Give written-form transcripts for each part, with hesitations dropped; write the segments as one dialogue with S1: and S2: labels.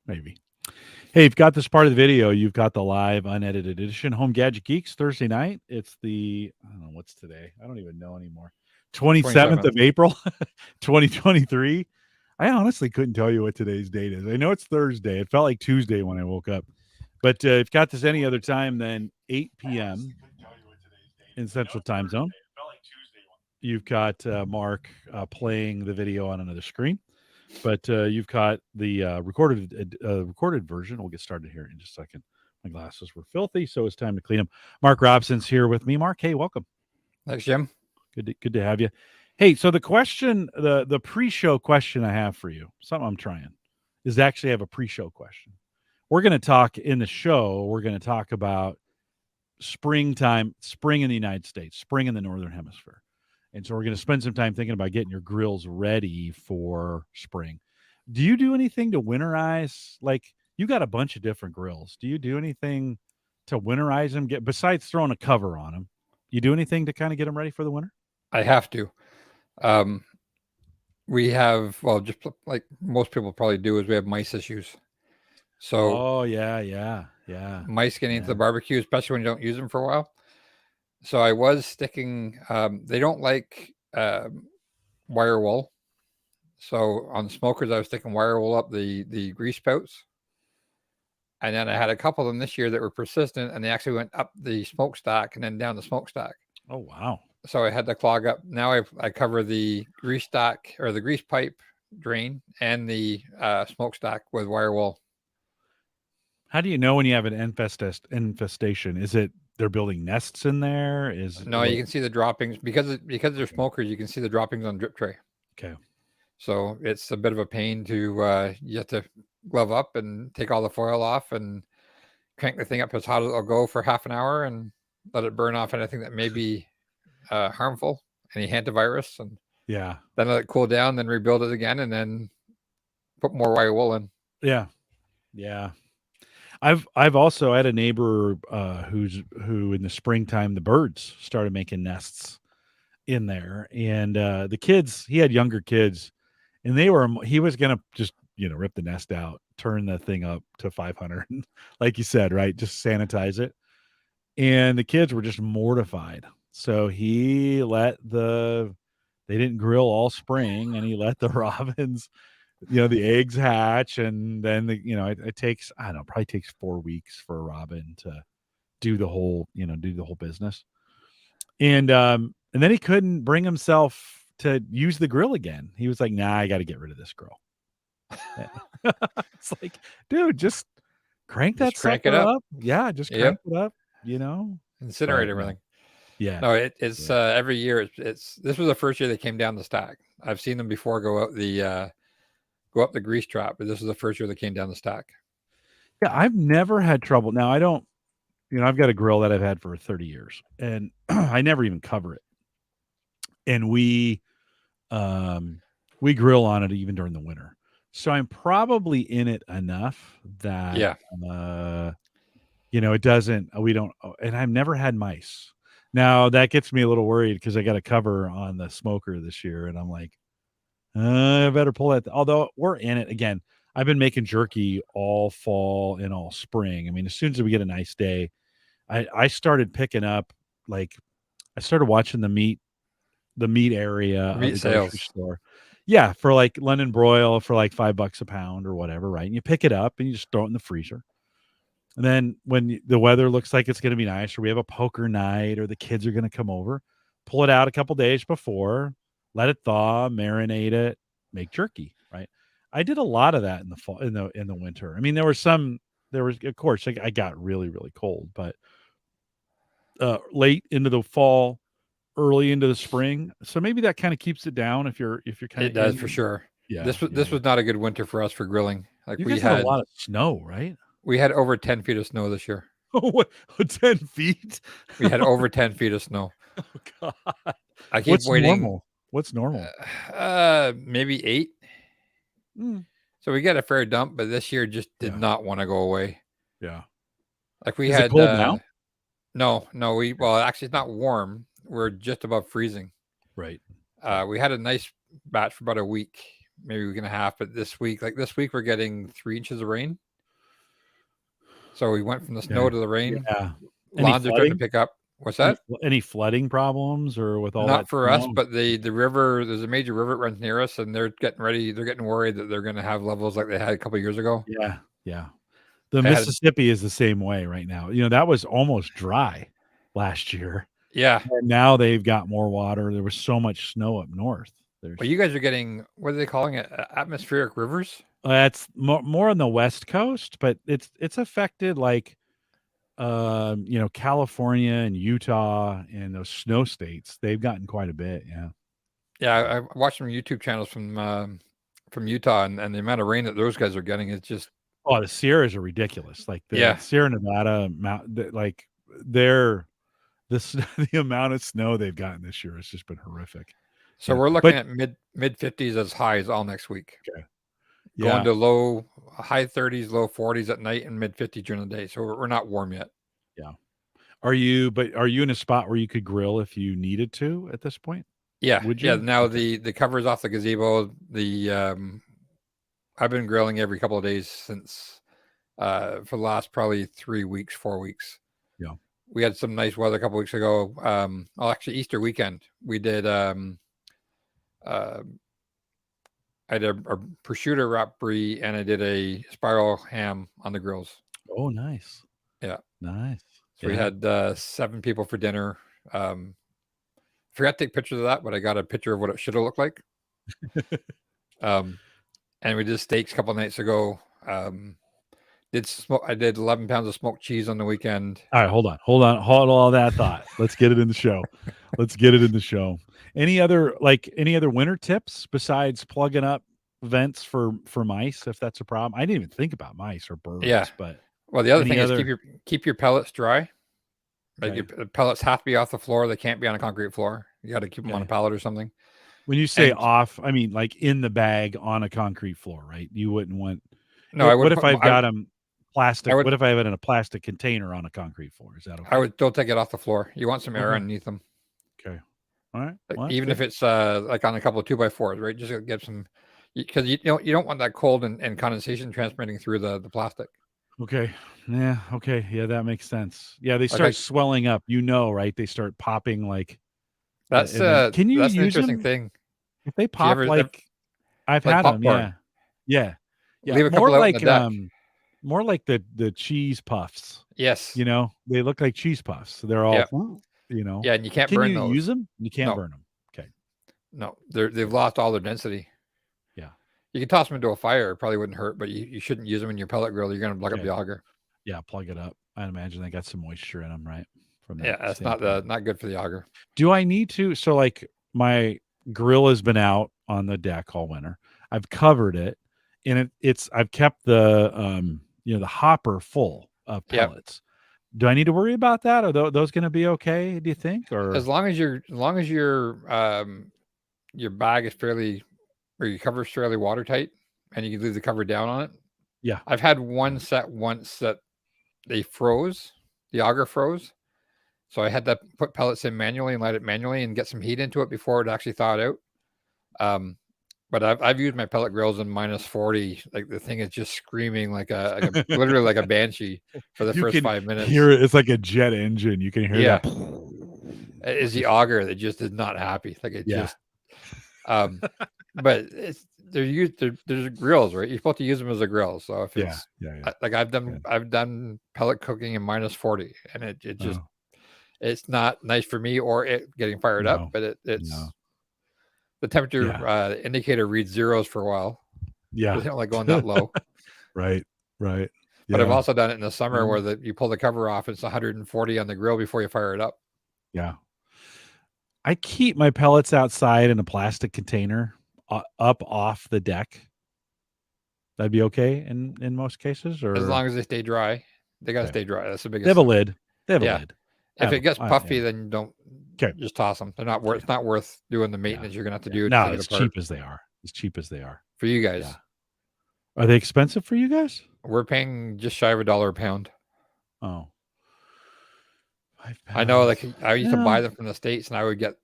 S1: Maybe. Hey, you've got this part of the video. You've got the live unedited edition. Home Gadget Geeks, Thursday night. It's I don't know, what's today? I don't even know anymore. 27th
S2: 27th.
S1: of April, 2023. I honestly couldn't tell you what today's date is. I know it's Thursday. It felt like Tuesday when I woke up. But if you've got this any other time than 8 p.m. in Central Time Zone, you've got Mark playing the video on another screen. But you've got the recorded version. We'll get started here in just a second. My glasses were filthy, so it's time to clean them. Mark Robson's here with me. Mark, hey, welcome.
S2: Thanks, Jim.
S1: Good to have you. Hey, so the question, the pre-show question I have for you, something I'm trying, is to actually have a pre-show question. We're going to talk in the show. We're going to talk about springtime, spring in the United States, spring in the Northern Hemisphere. And so we're going to spend some time thinking about getting your grills ready for spring. Do you do anything to winterize? Like, you got a bunch of different grills. Do you do anything to winterize them? Besides throwing a cover on them, you do anything to kind of get them ready for the winter?
S2: I have to. We have, well, just like most people probably do, is we have mice issues. So,
S1: yeah.
S2: mice getting into the barbecue, especially when you don't use them for a while. So I was sticking. They don't like wire wool. So on smokers, I was sticking wire wool up the grease spouts. And then I had a couple of them this year that were persistent, and they actually went up the smokestack and then down the smokestack.
S1: Oh, wow.
S2: So I had to clog up. Now I cover the grease stack or the grease pipe drain and the smokestack with wire wool.
S1: How do you know when you have an infestation? Is it they're building nests in there?
S2: No, you can see the droppings because they're smokers. You can see the droppings on drip tray.
S1: Okay.
S2: So it's a bit of a pain to you have to glove up and take all the foil off and crank the thing up as hot as it'll go for half an hour and let it burn off anything that may be harmful, any hantavirus, and
S1: yeah,
S2: then let it cool down, then rebuild it again, and then put more wire wool in.
S1: Yeah. I've also had a neighbor who in the springtime the birds started making nests in there, and the kids, he had younger kids, and he was gonna just rip the nest out, turn the thing up to 500, like you said, right? Just sanitize it, and the kids were just mortified. So they didn't grill all spring, and he let the robins, the eggs hatch, and then it takes, I don't know, probably takes 4 weeks for a robin to do the whole business. And then he couldn't bring himself to use the grill again. He was like, nah, I got to get rid of this grill. It's like, dude, just crank that sucker up. Yeah, just crank it up,
S2: Incinerate everything.
S1: Yeah.
S2: No, it's every year. This was the first year they came down the stack. I've seen them before go up the grease trap, but this is the first year they came down the stack.
S1: Yeah, I've never had trouble. Now I don't, I've got a grill that I've had for 30 years, and I never even cover it. And we grill on it even during the winter. So I'm probably in it enough that it doesn't. We don't, and I've never had mice. Now that gets me a little worried because I got a cover on the smoker this year, and I'm like, I better pull that. Although we're in it again. I've been making jerky all fall and all spring. I mean, as soon as we get a nice day, I started picking up, like, I started watching the meat area of the grocery store. Yeah, for like London broil for like $5 a pound or whatever, right? And you pick it up and you just throw it in the freezer. And then when the weather looks like it's going to be nice, or we have a poker night, or the kids are going to come over, pull it out a couple days before, let it thaw, marinate it, make jerky, right? I did a lot of that in the fall, in the winter. I mean, there was, of course, I got really, really cold, but late into the fall, early into the spring. So maybe that kind of keeps it down if you're kind of.
S2: It does for sure.
S1: Yeah.
S2: This was not a good winter for us for grilling. Like
S1: we had a lot of snow, right?
S2: We had over 10 feet of snow this year.
S1: What? 10 feet?
S2: We had over 10 feet of snow.
S1: Oh God!
S2: I keep waiting.
S1: Normal? What's normal?
S2: Maybe 8. So we got a fair dump, but this year just did not want to go away.
S1: Yeah.
S2: Like we
S1: Is
S2: had
S1: it cold now?
S2: No. Well, actually, it's not warm. We're just above freezing.
S1: Right.
S2: We had a nice batch for about a week, maybe a week and a half. But this week we're getting 3 inches of rain. So we went from the snow to the rain.
S1: Yeah.
S2: Lawns are starting to pick up. What's that?
S1: Any flooding problems or with all that?
S2: Not for us, but the river. There's a major river that runs near us, and they're getting ready. They're getting worried that they're going to have levels like they had a couple of years ago.
S1: Yeah, yeah. The Mississippi is the same way right now. That was almost dry last year.
S2: Yeah.
S1: And now they've got more water. There was so much snow up north.
S2: Well, you guys are getting, what are they calling it? Atmospheric rivers?
S1: That's more on the West Coast, but it's affected like California and Utah and those snow states. They've gotten quite a bit. Yeah.
S2: Yeah, I watched some YouTube channels from Utah, and the amount of rain that those guys are getting is just.
S1: Oh, the Sierras are ridiculous. Like the Sierra Nevada like the amount of snow they've gotten this year has just been horrific.
S2: So we're looking at mid 50s as highs all next week.
S1: Okay.
S2: Going to high 30s, low 40s at night, and mid 50s during the day. So we're not warm yet.
S1: Yeah. Are you in a spot where you could grill if you needed to at this point?
S2: Yeah. Would you? Yeah. Now the cover's off the gazebo. I've been grilling every couple of days since for the last probably 3 weeks, 4 weeks.
S1: Yeah.
S2: We had some nice weather a couple of weeks ago. Actually Easter weekend we did. I did a prosciutto wrap brie, and I did a spiral ham on the grills.
S1: Oh, nice.
S2: Yeah.
S1: Nice.
S2: So we had 7 people for dinner. Forgot to take pictures of that, but I got a picture of what it should have looked like. And we did steaks a couple of nights ago. I did 11 pounds of smoked cheese on the weekend.
S1: All right, hold on all that thought. Let's get it in the show. Any other winter tips besides plugging up vents for mice, if that's a problem? I didn't even think about mice or birds.
S2: Yeah,
S1: but
S2: the other thing is keep your pellets dry. Like your pellets have to be off the floor. They can't be on a concrete floor. You got to keep them on a pallet or something.
S1: When you say off, I mean like in the bag on a concrete floor, right? You wouldn't want.
S2: No, I would.
S1: What if I've got them plastic? What if I have it in a plastic container on a concrete floor? Is that okay?
S2: I would still take it off the floor. You want some air underneath them.
S1: Okay. All right.
S2: Well, even if it's like on a couple of 2x4s, right? Just get some, because you don't want that cold and condensation transmitting through the plastic.
S1: Okay. Yeah. Okay. Yeah, that makes sense. Yeah, they start swelling up. Right? They start popping like.
S2: That's
S1: can you
S2: that's
S1: use
S2: an interesting
S1: them?
S2: Thing.
S1: If they pop I've had them. Yeah.
S2: Leave a couple
S1: more
S2: out
S1: like
S2: in the deck.
S1: More like the cheese puffs.
S2: Yes.
S1: They look like cheese puffs. They're all.
S2: Yeah, and you can't burn those.
S1: Can you use them? You can't burn them. Okay.
S2: No, they've lost all their density.
S1: Yeah.
S2: You can toss them into a fire. It probably wouldn't hurt, but you shouldn't use them in your pellet grill. You're going to plug up the auger.
S1: Yeah, plug it up. I'd imagine they got some moisture in them, right?
S2: From that that's not good for the auger.
S1: Do I need to? So like my grill has been out on the deck all winter. I've covered it, and I've kept the the hopper full of pellets. Yep. Do I need to worry about that? Are those going to be okay? Do you think? Or
S2: as long as your bag is fairly, or your cover is fairly watertight, and you can leave the cover down on it.
S1: Yeah,
S2: I've had one set once that they froze. The auger froze, so I had to put pellets in manually and light it manually and get some heat into it before it actually thawed out. But I've used my pellet grills in -40. Like the thing is just screaming like a literally like a banshee for the first 5 minutes.
S1: It's like a jet engine. You can hear that.
S2: It is the auger that just is not happy. Like it just. But there's grills, right? You're supposed to use them as a grill. So if it's like I've done pellet cooking in -40, and it just it's not nice for me or it getting fired up, but it's. The temperature indicator reads zeros for a while.
S1: Yeah.
S2: They don't like going that low.
S1: Right. Yeah.
S2: But I've also done it in the summer where you pull the cover off, it's 140 on the grill before you fire it up.
S1: Yeah. I keep my pellets outside in a plastic container up off the deck. That'd be okay in most cases, or
S2: as long as they stay dry. They got to stay dry. That's the biggest.
S1: They have a lid. They have a lid.
S2: If it gets puffy, then don't just toss them. They're not worth. It's not worth doing the maintenance you're gonna have to do.
S1: No, as cheap as they are. As cheap as they are
S2: for you guys.
S1: Yeah. Are they expensive for you guys?
S2: We're paying just shy of $1 a pound.
S1: Oh,
S2: I know. Like I used to buy them from the States, and I would get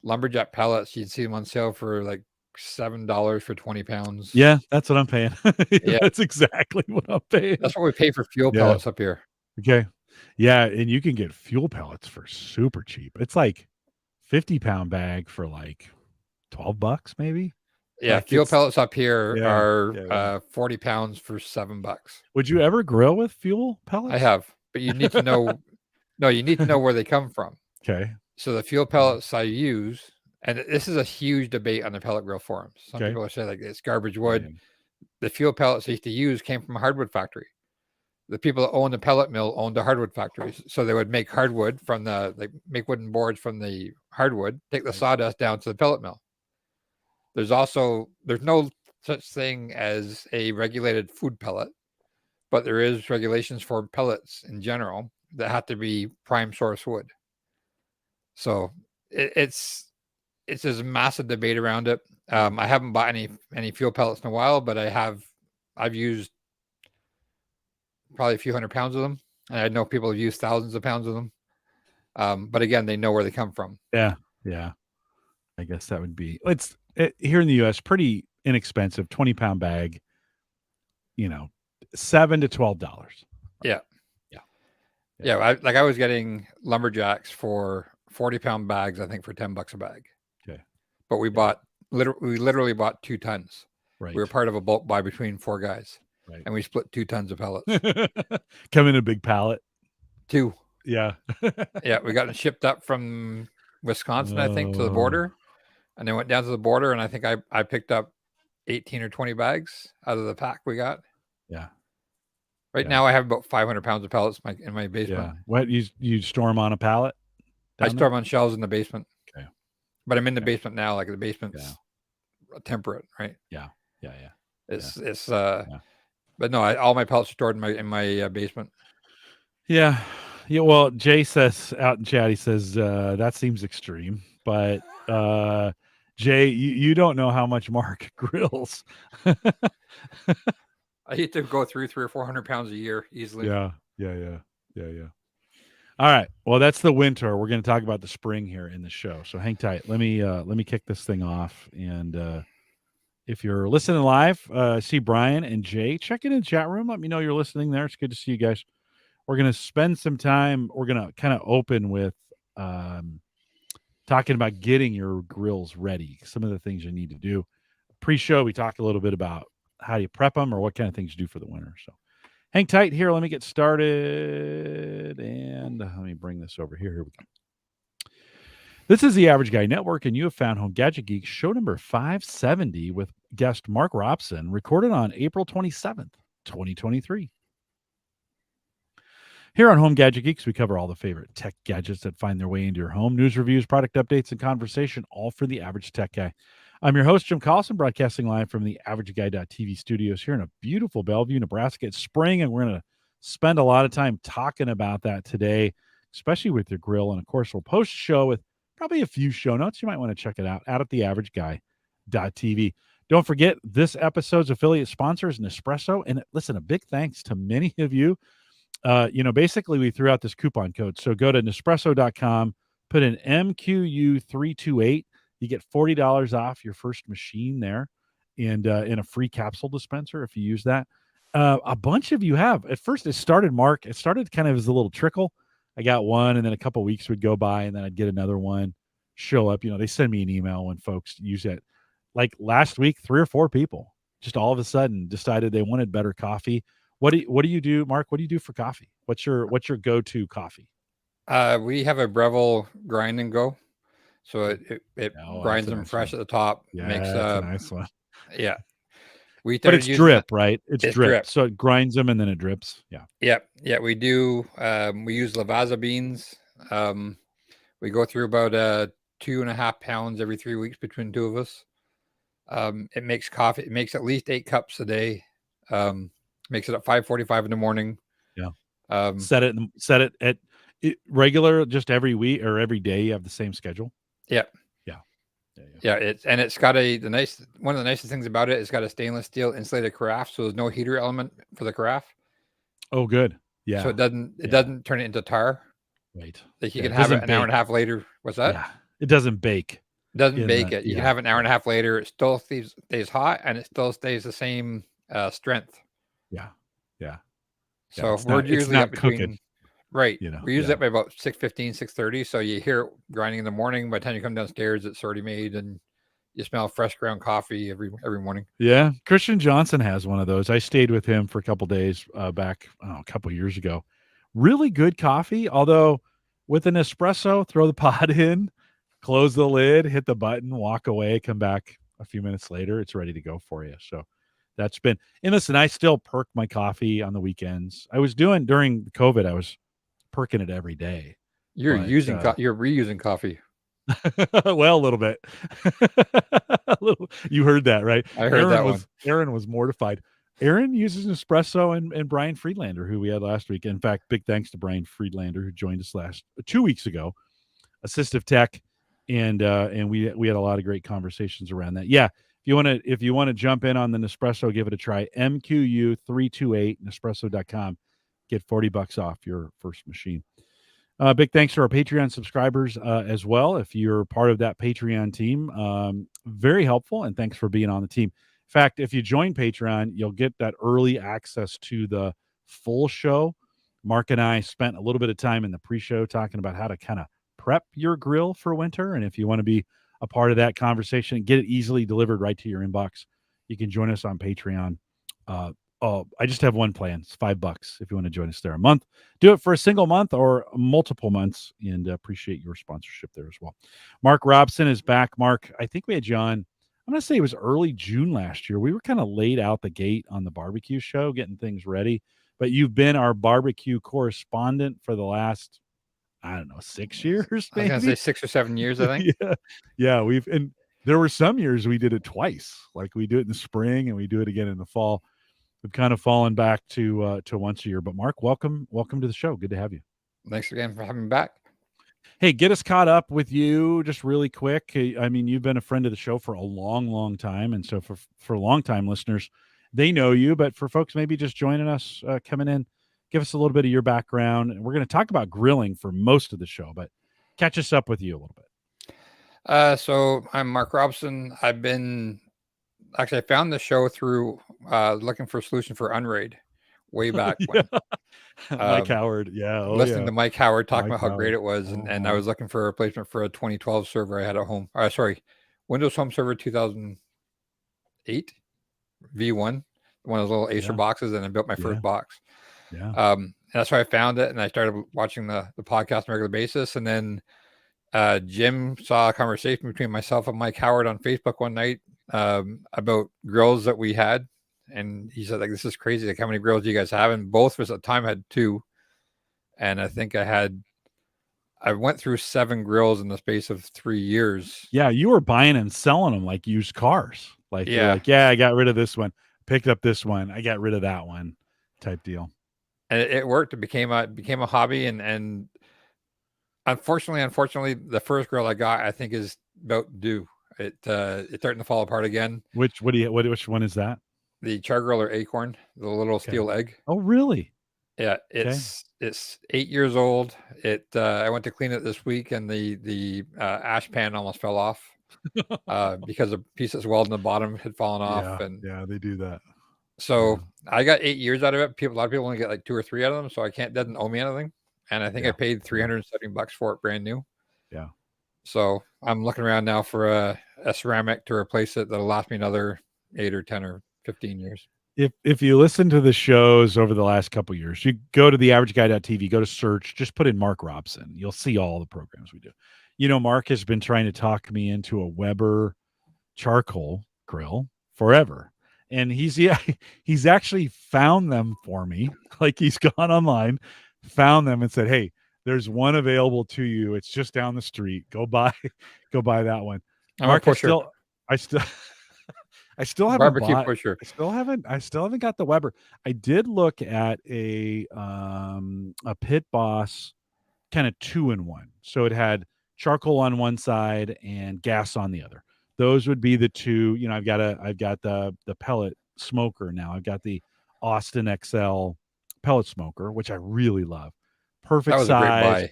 S2: lumberjack pellets. You'd see them on sale for like $7 for 20 pounds.
S1: Yeah, that's what I'm paying.
S2: Yeah.
S1: That's exactly what I'm paying.
S2: That's what we pay for fuel
S1: Yeah.
S2: pellets up here.
S1: Okay. Yeah, and you can get fuel pellets for super cheap. It's like 50-pound bag for like $12 maybe.
S2: Yeah,
S1: Like
S2: fuel
S1: it's
S2: pellets up here
S1: yeah,
S2: are
S1: yeah.
S2: 40 pounds for $7.
S1: Would you ever grill with fuel pellets?
S2: I have, but you need to know. No, you need to know where they come from.
S1: Okay.
S2: So the fuel pellets I use, and this is a huge debate on the pellet grill forums. Some
S1: Okay.
S2: people are saying like it's garbage wood.
S1: Yeah.
S2: The fuel pellets I used to use came from a hardwood factory. The people that owned the pellet mill owned the hardwood factories, so they would make hardwood from make wooden boards from the hardwood, take the sawdust down to the pellet mill. There's no such thing as a regulated food pellet, but there is regulations for pellets in general that have to be prime source wood. So it's there's a massive debate around it. I haven't bought any fuel pellets in a while, but I've used probably a few hundred pounds of them, and I know people have used thousands of pounds of them. But again, they know where they come from.
S1: Yeah. Yeah. I guess that would be here in the US pretty inexpensive, 20-pound bag, $7 to $12.
S2: Yeah.
S1: Yeah.
S2: I was getting lumberjacks for 40-pound bags, I think, for $10 a bag.
S1: Okay.
S2: But we literally bought 2 tons.
S1: Right.
S2: We were part of a bulk buy between 4 guys.
S1: Right.
S2: And we split 2 tons of pellets.
S1: Come in a big pallet.
S2: 2.
S1: Yeah.
S2: Yeah, we got it shipped up from Wisconsin, I think, to the border. And then went down to the border, and I think I picked up 18 or 20 bags out of the pack we got.
S1: Yeah.
S2: Right now, I have about 500 pounds of pellets in my basement.
S1: Yeah. What you store them on a pallet?
S2: I store them on shelves in the basement.
S1: Okay.
S2: But I'm in the basement now. Like the basement's temperate, right?
S1: Yeah.
S2: It's but no, all my pellets are stored in my basement.
S1: Yeah. Yeah. Well, Jay says out in chat, he says that seems extreme, but Jay, you don't know how much Mark grills.
S2: I hate to go through 300 or 400 pounds a year easily.
S1: Yeah. All right. Well, that's the winter. We're going to talk about the spring here in the show. So hang tight. Let me kick this thing off. And if you're listening live, see Brian and Jay. Check it in the chat room. Let me know you're listening there. It's good to see you guys. We're going to spend some time. We're going to kind of open with talking about getting your grills ready. Some of the things you need to do. Pre-show, we talked a little bit about how do you prep them or what kind of things you do for the winter. So hang tight here. Let me get started. And let me bring this over here. Here we go. This is the Average Guy Network, and you have found Home Gadget Geeks show number 570 with guest Mark Robson, recorded on April 27th, 2023. Here on Home Gadget Geeks, we cover all the favorite tech gadgets that find their way into your home, news, reviews, product updates, and conversation, all for the average tech guy. I'm your host, Jim Collison, broadcasting live from the AverageGuy.tv studios here in a beautiful Bellevue, Nebraska. It's spring, and we're going to spend a lot of time talking about that today, especially with your grill. And, of course, we'll post a show with probably a few show notes. You might want to check it out at theaverageguy.tv. Don't forget, this episode's affiliate sponsor is Nespresso. And listen, a big thanks to many of you. Basically, we threw out this coupon code. So go to Nespresso.com, put in MQU328. You get $40 off your first machine there and in a free capsule dispenser if you use that. A bunch of you have. At first, it started kind of as a little trickle. I got one, and then a couple of weeks would go by, and then I'd get another one show up. They send me an email when folks use it. Like last week, 3 or 4 people just all of a sudden decided they wanted better coffee. What do you do, Mark? What do you do for coffee? What's your go-to coffee?
S2: We have a Breville grind and go. So it grinds them fresh at the top.
S1: Yeah,
S2: makes
S1: a nice one.
S2: Yeah.
S1: But it's drip, right? It's drip. So it grinds them and then it drips. Yeah.
S2: Yeah. We do. We use Lavazza beans. We go through about 2.5 pounds every 3 weeks between the two of us. It makes coffee. It makes at least 8 cups a day. Makes it at 5:45 in the morning.
S1: Yeah. Set it at regular, just every week or every day. You have the same schedule.
S2: Yeah. It's got one of the nicest things about it. It's got a stainless steel insulated carafe, so there's no heater element for the carafe.
S1: Oh, good. Yeah.
S2: So it doesn't turn it into tar.
S1: Right.
S2: Like you can have it an hour and a half later. What's that?
S1: Yeah. It doesn't bake.
S2: Doesn't
S1: in
S2: bake
S1: the
S2: it. You can have an hour and a half later. It still stays hot, and it still stays the same strength.
S1: yeah, yeah, yeah.
S2: So we're
S1: It's
S2: usually up
S1: not cooking,
S2: between right.
S1: you know.
S2: We use
S1: Yeah.
S2: it by about 6:15, 6:30. So you hear it grinding in the morning. By the time you come downstairs, it's already made, and you smell fresh ground coffee every morning.
S1: Yeah, Christian Johnson has one of those. I stayed with him for a couple days back a couple years ago. Really good coffee, although with an espresso, throw the pot in, close the lid, hit the button, walk away, come back a few minutes later, it's ready to go for you. So that's been and listen, I still perk my coffee on the weekends. I was doing during COVID, I was perking it every day.
S2: You're
S1: But
S2: using you're reusing coffee.
S1: well, a little bit. A little, you heard that, right?
S2: I heard that one.
S1: Aaron was mortified. Aaron uses espresso and Brian Friedlander, who we had last week. In fact, big thanks to Brian Friedlander, who joined us 2 weeks ago, assistive tech, and we had a lot of great conversations around that. Yeah, if you want to jump in on the Nespresso, give it a try. MQU328 Nespresso.com. Get $40 off your first machine. Big thanks to our Patreon subscribers as well. If you're part of that Patreon team, very helpful, and thanks for being on the team. In fact, if you join Patreon, you'll get that early access to the full show. Mark and I spent a little bit of time in the pre-show talking about how to kind of prep your grill for winter, and if you want to be a part of that conversation and get it easily delivered right to your inbox, you can join us on Patreon. I just have one plan. It's $5 if you want to join us there a month. Do it for a single month or multiple months, and appreciate your sponsorship there as well. Mark Robson is back. Mark, I think we had you on, I'm going to say it was early June last year. We were kind of late out the gate on the barbecue show, getting things ready, but you've been our barbecue correspondent for the last, I don't know, 6 years, maybe?
S2: I was going to say 6 or 7 years, I think.
S1: Yeah. And there were some years we did it twice. Like we do it in the spring and we do it again in the fall. We've kind of fallen back to once a year. But Mark, welcome to the show. Good to have you.
S2: Thanks again for having me back.
S1: Hey, get us caught up with you just really quick. I mean, you've been a friend of the show for a long, long time, and so for long-time listeners, they know you. But for folks maybe just joining us, coming in, give us a little bit of your background. And we're going to talk about grilling for most of the show, but catch us up with you a little bit.
S2: So I'm Mark Robson. I found the show through looking for a solution for Unraid way back when.
S1: Mike Howard. Yeah.
S2: Listening to Mike Howard talking about how great it was.
S1: Oh,
S2: and I was looking for a replacement for a 2012 server I had at home. Windows Home Server 2008 V1, one of those little Acer boxes, and I built my first box.
S1: Yeah.
S2: And that's why I found it, and I started watching the podcast on a regular basis. And then Jim saw a conversation between myself and Mike Howard on Facebook one night about grills that we had, and he said, like, this is crazy, like, how many grills do you guys have? And both of us at the time had 2, and I think I went through 7 grills in the space of 3 years.
S1: Yeah, you were buying and selling them like used cars. Like, you're like, I got rid of this one, picked up this one, I got rid of that one, type deal.
S2: And it worked. It became a hobby, and unfortunately, the first grill I got, I think, is about due. It's starting to fall apart again.
S1: Which one is that?
S2: The Char Griller Acorn, the little steel egg.
S1: Oh, really?
S2: Yeah, it's 8 years old. I went to clean it this week, and the ash pan almost fell off because a piece that's welded in the bottom had fallen off.
S1: Yeah, they do that.
S2: So I got 8 years out of it. A lot of people only get like 2 or 3 out of them, so doesn't owe me anything. And I think I paid $370 for it brand new.
S1: Yeah.
S2: So I'm looking around now for a ceramic to replace it that'll last me another 8 or 10 or 15 years.
S1: If you listen to the shows over the last couple of years, you go to the averageguy.tv, go to search, just put in Mark Robson. You'll see all the programs we do. You know, Mark has been trying to talk me into a Weber charcoal grill forever. And he's actually found them for me. Like, he's gone online, found them, and said, hey, there's one available to you. It's just down the street. Go buy that one. Mark, I still haven't
S2: barbecue
S1: bought,
S2: pusher.
S1: I still haven't got the Weber. I did look at a Pit Boss kind of 2-in-1. So it had charcoal on one side and gas on the other. Those would be the two. You know, I've got the pellet smoker now. I've got the Austin XL pellet smoker, which I really love. Perfect size. A great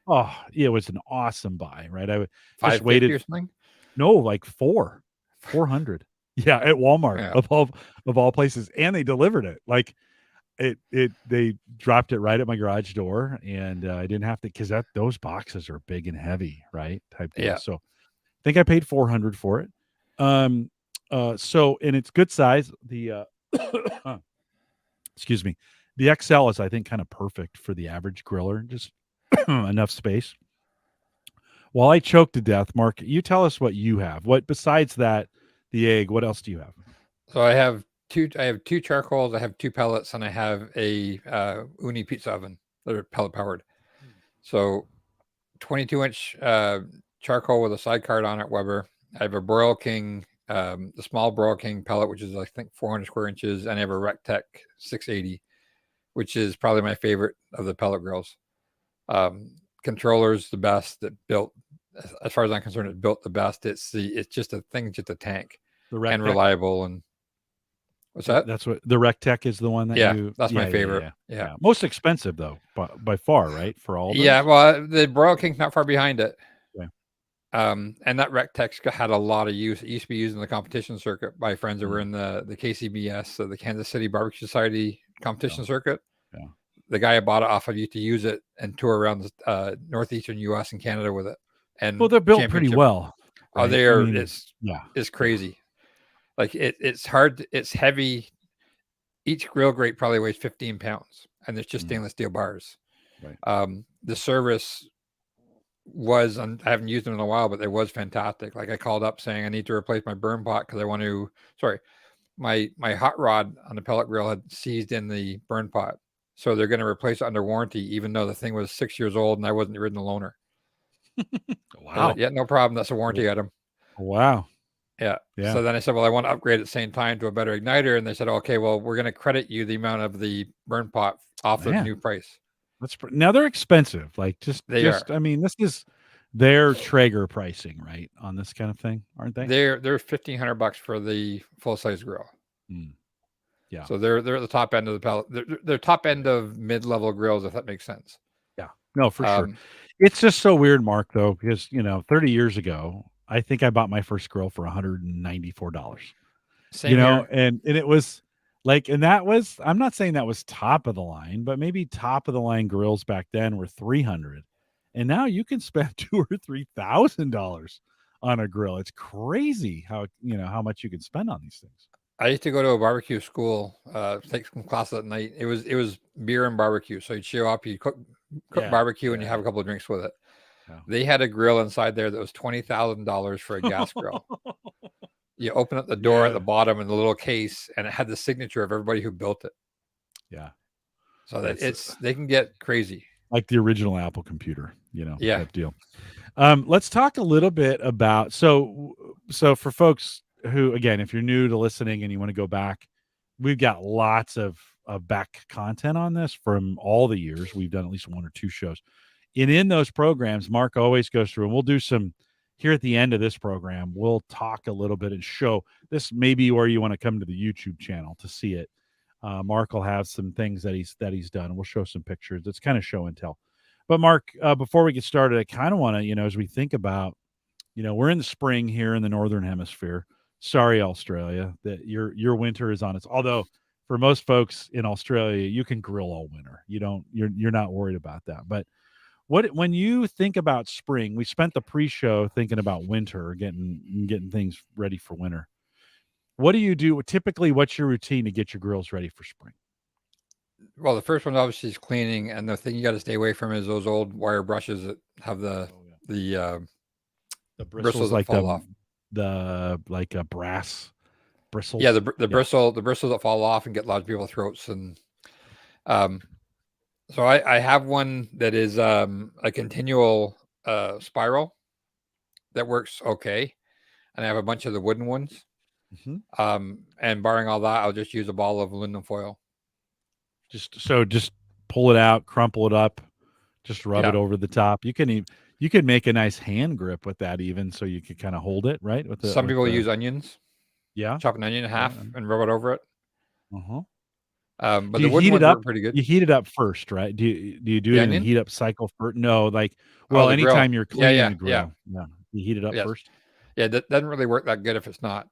S1: buy. Oh, it was an awesome buy, right? I just waited.
S2: Or something?
S1: No, like 400. Yeah, at Walmart
S2: Yeah.
S1: of all places, and they delivered it. Like they dropped it right at my garage door, and I didn't have to because that those boxes are big and heavy, right? Type deal.
S2: Yeah.
S1: So I think I paid 400 for it. Um, so and it's good size. The excuse me, the XL is I think kind of perfect for the average griller. Just enough space. While I choke to death, Mark, you tell us what you have. What besides that, the egg? What else do you have?
S2: So I have two. I have two charcoals. I have two pellets, and I have a uni pizza oven that are pellet powered. So 22-inch charcoal with a side card on it, Weber. I have a Broil King, the small Broil King pellet, which is I think 400 square inches, and I have a Rectech 680, which is probably my favorite of the pellet grills. Controller's the best that built, as far as I'm concerned, it's built the best. It's just a thing, just a tank,
S1: The
S2: and
S1: Rectech.
S2: reliable. And what's that?
S1: That's what the Rectech is. The one that
S2: Yeah,
S1: you.
S2: that's my
S1: Yeah, yeah,
S2: favorite.
S1: yeah,
S2: Yeah.
S1: yeah. Most expensive though, by far, right? For all
S2: Yeah,
S1: those.
S2: well, the Broil King's not far behind it.
S1: Yeah.
S2: And that Rectech had a lot of use. It used to be used in the competition circuit by friends that were
S1: Mm.
S2: in the KCBS, so the Kansas City Barbecue Society competition circuit.
S1: Yeah.
S2: The guy I bought it off of used to use it and tour around the northeastern U.S. and Canada with it.
S1: Well,
S2: And
S1: they're built pretty
S2: championship.
S1: well,
S2: Oh,
S1: right?
S2: they
S1: I
S2: are.
S1: mean, yeah,
S2: It's
S1: yeah,
S2: crazy. Like it's hard. It's heavy. Each grill grate probably weighs 15 pounds, and it's just stainless steel bars.
S1: right.
S2: The service was, I haven't used them in a while, but it was fantastic. Like I called up saying I need to replace my burn pot because I want to. Sorry, my hot rod on the pellet grill had seized in the burn pot, so they're going to replace it under warranty, even though the thing was 6 years old and I wasn't the original owner.
S1: Wow.
S2: Yeah, no problem. That's a warranty item.
S1: Wow.
S2: Yeah.
S1: Yeah.
S2: So then I said, well, I want to upgrade at the same time to a better igniter, and they said, okay, well, we're going to credit you the amount of the burn pot off the new price.
S1: Now they're expensive. Like
S2: They are.
S1: I mean, this is their Traeger pricing, right? On this kind of thing, aren't they?
S2: They're $1,500 for the full size grill.
S1: Mm. Yeah.
S2: So they're at the top end of the pellet. They're top end of mid level grills, if that makes sense.
S1: Yeah. No, for sure. It's just so weird, Mark, though, because 30 years ago, I think I bought my first grill for $194.
S2: Same here.
S1: And it was like, and that was, I'm not saying that was top of the line, but maybe top of the line grills back then were 300, and now you can spend $2,000 or $3,000 on a grill. It's crazy how how much you can spend on these things.
S2: I used to go to a barbecue school, take some classes at night. It was beer and barbecue. So you'd show up, you cook barbecue, and you have a couple of drinks with it. Yeah. They had a grill inside there that was $20,000 for a gas grill. You open up the door at the bottom in the little case, and it had the signature of everybody who built it.
S1: Yeah.
S2: So that they can get crazy.
S1: Like the original Apple computer,
S2: type
S1: deal. Let's talk a little bit about so for folks who, again, if you're new to listening and you want to go back, we've got lots of back content on this from all the years. We've done at least one or two shows. And in those programs, Mark always goes through, and we'll do some here at the end of this program. We'll talk a little bit and show this may be where you want to come to the YouTube channel to see it. Mark will have some things that he's done. We'll show some pictures. It's kind of show and tell. But Mark, before we get started, I kind of want to, as we think about, we're in the spring here in the Northern Hemisphere. Sorry, Australia, that your winter is on its. Although for most folks in Australia, you can grill all winter. You're not worried about that. But when you think about spring, we spent the pre-show thinking about winter, getting things ready for winter. What do you do typically? What's your routine to get your grills ready for spring?
S2: Well, the first one obviously is cleaning, and the thing you got to stay away from is those old wire brushes that have the bristles
S1: like
S2: that fall off.
S1: The brass bristles.
S2: Yeah, the bristles that fall off and get a lot of people's throats. And so I have one that is a continual spiral that works okay, and I have a bunch of the wooden ones. Mm-hmm. And barring all that, I'll just use a ball of aluminum foil.
S1: Just pull it out, crumple it up, just rub it over the top. You can make a nice hand grip with that, even, so you could kind of hold it right.
S2: Some people use onions.
S1: Yeah,
S2: chop an onion in half and rub it over it. But
S1: do you
S2: the wooden ones work pretty good.
S1: You heat it up first, right? Do you do it in the heat up cycle first? No, anytime you're cleaning the grill, you heat it up first.
S2: Yeah, that doesn't really work that good if it's not.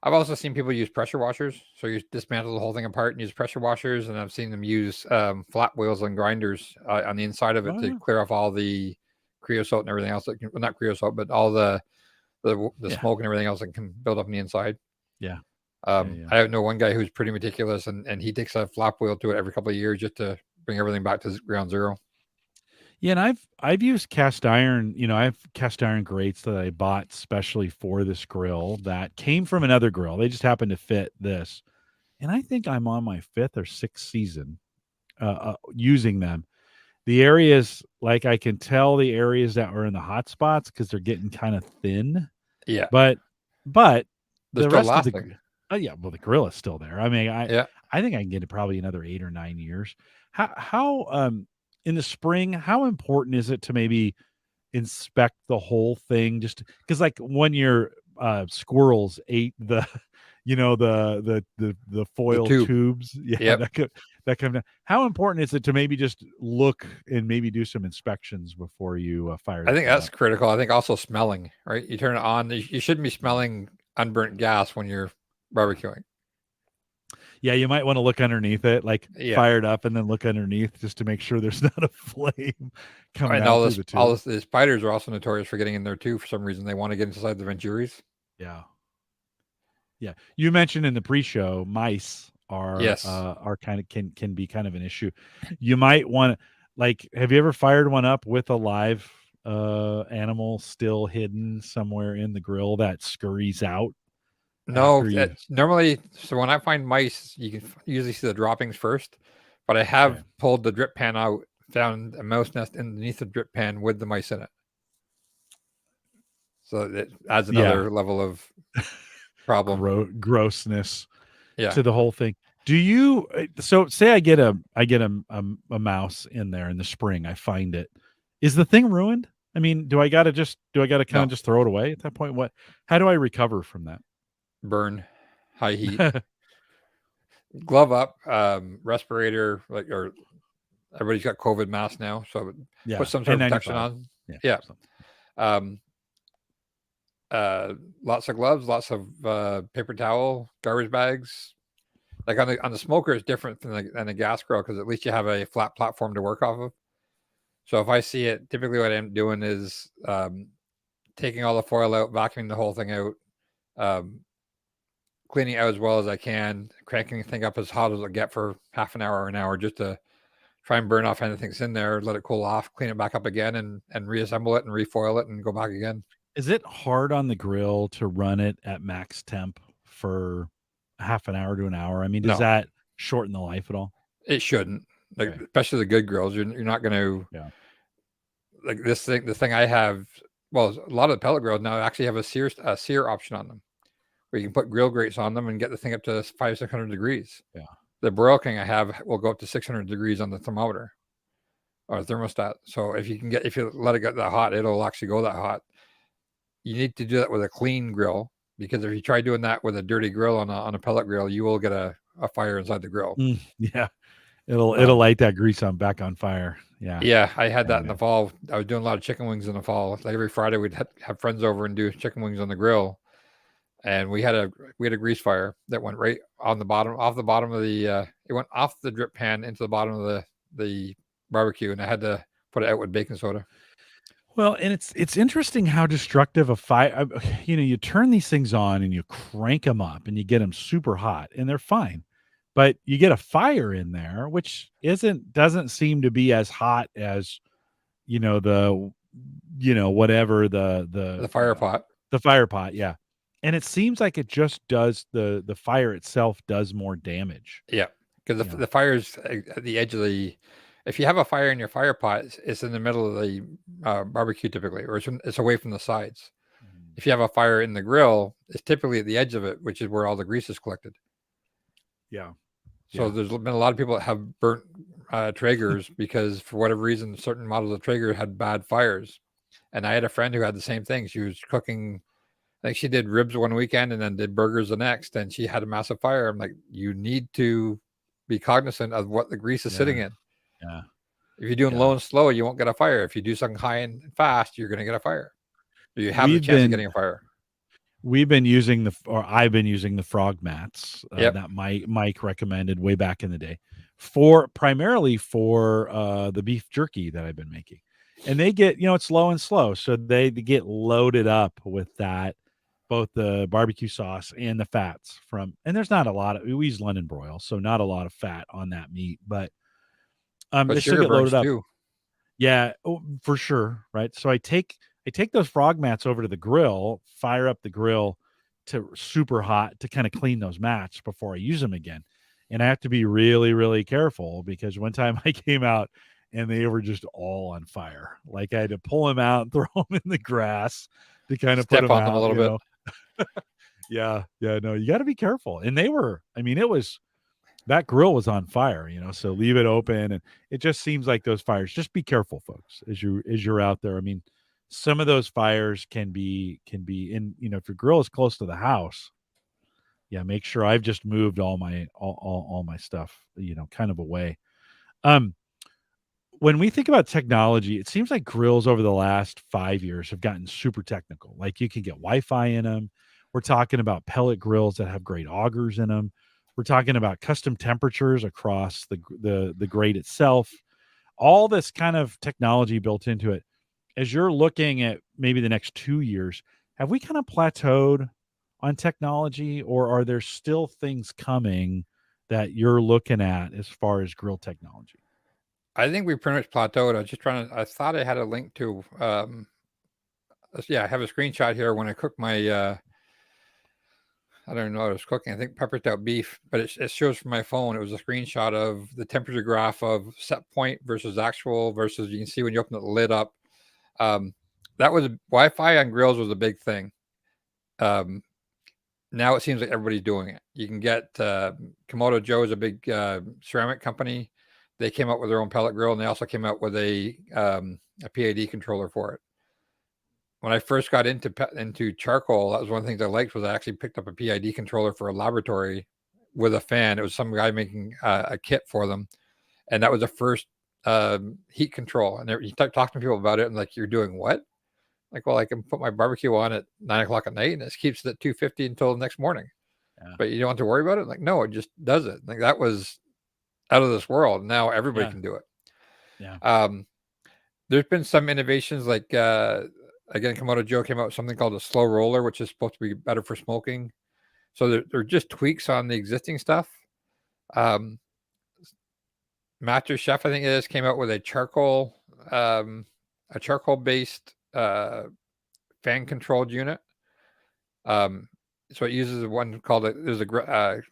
S2: I've also seen people use pressure washers. So you dismantle the whole thing apart and use pressure washers, and I've seen them use flat wheels and grinders on the inside of it
S1: Oh
S2: to
S1: yeah,
S2: clear off all the creosote and everything else. That can, well, not creosote, but all the
S1: yeah,
S2: smoke and everything else that can build up on the inside.
S1: yeah, yeah.
S2: I know one guy who's pretty meticulous, and he takes a flap wheel to it every couple of years just to bring everything back to ground zero.
S1: Yeah, and I've used cast iron. I have cast iron grates that I bought specially for this grill that came from another grill. They just happened to fit this, and I think I'm on my fifth or sixth season using them. The areas, like I can tell the areas that were in the hot spots because they're getting kind of thin,
S2: Yeah,
S1: but but
S2: they're
S1: the
S2: still
S1: rest of the
S2: lasting.
S1: oh yeah, well the grill is still there. I mean,
S2: Yeah,
S1: I think I can get it probably another 8 or 9 years. How in the spring, how important is it to maybe inspect the whole thing just because like when your squirrels ate the the
S2: the
S1: foil
S2: tube.
S1: tubes, yeah,
S2: Yep.
S1: that come down. How important is it to maybe just look and maybe do some inspections before you fire
S2: I
S1: the
S2: think
S1: thing
S2: that's
S1: up?
S2: critical. I think also smelling, right? You turn it on. You shouldn't be smelling unburnt gas when you're barbecuing.
S1: Yeah, you might want to look underneath it, like
S2: Yeah,
S1: fire it up and then look underneath just to make sure there's not a flame coming
S2: and
S1: out through the tube.
S2: the spiders are also notorious for getting in there too. For some reason, they want to get inside the venturis.
S1: Yeah. Yeah. You mentioned in the pre-show mice
S2: Yes.
S1: are kind of can be kind of an issue. You might want to like have you ever fired one up with a live animal still hidden somewhere in the grill that scurries out
S2: No,
S1: after you
S2: normally. So when I find mice, you can usually see the droppings first. But I have
S1: okay.
S2: pulled the drip pan out, found a mouse nest underneath the drip pan with the mice in it. So it adds
S1: Yeah,
S2: another level of problem.
S1: grossness
S2: Yeah.
S1: to the whole thing. Do you so say I get a mouse in there in the spring, I find it. Is the thing ruined? I mean, do I got to kind of
S2: No.
S1: just throw it away at that point? What how do I recover from
S2: Burn, high heat,
S1: that?
S2: glove up, respirator, like, or everybody's got COVID masks now, so put
S1: Yeah,
S2: some sort of protection
S1: N95.
S2: on.
S1: Yeah,
S2: Yeah.
S1: something.
S2: Um, lots of gloves, lots of paper towel, garbage bags. Like on the smoker, it's different than the gas grill because at least you have a flat platform to work off of. So if I see it, typically what I'm doing is taking all the foil out, vacuuming the whole thing out, um, cleaning it out as well as I can, cranking the thing up as hot as it'll get for half an hour or an hour just to try and burn off anything that's in there, let it cool off, clean it back up again, and reassemble it and refoil it and go back again.
S1: Is it hard on the grill to run it at max temp for half an hour to an hour? I mean, does
S2: No,
S1: that shorten the life at all?
S2: it shouldn't. Like
S1: Okay.
S2: especially the good grills, you're not going to
S1: Yeah.
S2: like this thing. The thing I have, well, a lot of the pellet grills now actually have a sear option on them, where you can put grill grates on them and get the thing up to 500-600 degrees.
S1: Yeah.
S2: The Broil King I have will go up to 600 degrees on the thermometer or thermostat. So if you let it get that hot, it'll actually go that hot. You need to do that with a clean grill because if you try doing that with a dirty grill on a pellet grill, you will get a fire inside the grill.
S1: Yeah. It'll
S2: Um,
S1: light that grease on back on fire. Yeah.
S2: yeah, I had
S1: Oh
S2: that in the
S1: man.
S2: fall. I was doing a lot of chicken wings in the fall. Like every Friday, we'd have friends over and do chicken wings on the grill, and we had a grease fire that went right on the bottom, off the bottom of the. It went off the drip pan into the bottom of the barbecue, and I had to put it out with baking soda.
S1: Well, and it's interesting how destructive a fire. You turn these things on and you crank them up and you get them super hot and they're fine, but you get a fire in there, which doesn't seem to be as hot as the whatever
S2: The fire pot.
S1: the fire pot, yeah. And it seems like it just does the fire itself does more damage.
S2: Yeah, because
S1: You know.
S2: the fire's at the edge of the. If you have a fire in your fire pot, it's in the middle of the barbecue typically, or it's away from the sides.
S1: Mhm.
S2: If you have a fire in the grill, it's typically at the edge of it, which is where all the grease is collected.
S1: Yeah.
S2: So
S1: Yeah.
S2: there's been a lot of people that have burnt Traegers because for whatever reason, certain models of Traeger had bad fires. And I had a friend who had the same thing. She was cooking, I think she did ribs one weekend and then did burgers the next, and she had a massive fire. I'm like, you need to be cognizant of what the grease is sitting
S1: Yeah.
S2: in.
S1: Yeah.
S2: If you're doing
S1: Yeah.
S2: low and slow, you won't get a fire. If you do something high and fast, you're going to get a fire. You have the
S1: We've
S2: chance of
S1: been
S2: getting a fire.
S1: we've been using or I've been using the frog mats
S2: Yep.
S1: that Mike recommended way back in the day primarily for the beef jerky that I've been making. And they get, it's low and slow. So they get loaded up with that, both the barbecue sauce and the fats and there's not a lot of, we use London broil, so not a lot of fat on that meat, but
S2: But
S1: they still
S2: sugar
S1: get loaded
S2: burns
S1: up.
S2: too.
S1: Yeah, for sure, right? So I take those frog mats over to the grill, fire up the grill to super hot to kind of clean those mats before I use them again. And I have to be really, really careful because one time I came out and they were just all on fire. Like I had to pull them out and throw them in the grass to kind of put
S2: Step
S1: them
S2: on them a
S1: out,
S2: little bit.
S1: Yeah, no, you got to be careful. And it was that grill was on fire, so leave it open. And it just seems like those fires, just be careful, folks, as you're out there. I mean, some of those fires can be in, if your grill is close to the house, yeah, make sure I've just moved all my stuff, kind of away. Um, when we think about technology, it seems like grills over the last 5 years have gotten super technical. Like you can get Wi-Fi in them. We're talking about pellet grills that have great augers in them. We're talking about custom temperatures across the grate itself. All this kind of technology built into it. As you're looking at maybe the next 2 years, have we kind of plateaued on technology, or are there still things coming that you're looking at as far as grill technology?
S2: I think we pretty much plateaued. I was just I thought I had a link to, yeah, I have a screenshot here when I cooked my, I don't know what I was cooking. I think pepper stout beef, but it shows from my phone. It was a screenshot of the temperature graph of set point versus actual versus you can see when you open the lid up. That was Wi-Fi on grills was a big thing. Now it seems like everybody's doing it. You can get Komodo Joe is a big ceramic company. They came up with their own pellet grill, and they also came out with a PID controller for it. When I first got into charcoal, that was one of the things I liked was I actually picked up a PID controller for a laboratory with a fan. It was some guy making a kit for them, and that was the first heat control. And you talk to people about it, and like, you're doing what? Like, well, I can put my barbecue on at 9 o'clock at night, and it keeps it at 250 until the next morning.
S1: Yeah.
S2: But you don't have to worry about it. Like, no, it just does it. Like that was out of this world. Now everybody can do it.
S1: Yeah.
S2: There's been some innovations like again, Komodo Joe came out with something called a slow roller, which is supposed to be better for smoking. So they're just tweaks on the existing stuff. Master Chef, I think it is, came out with a charcoal based fan controlled unit. So it uses one called there's a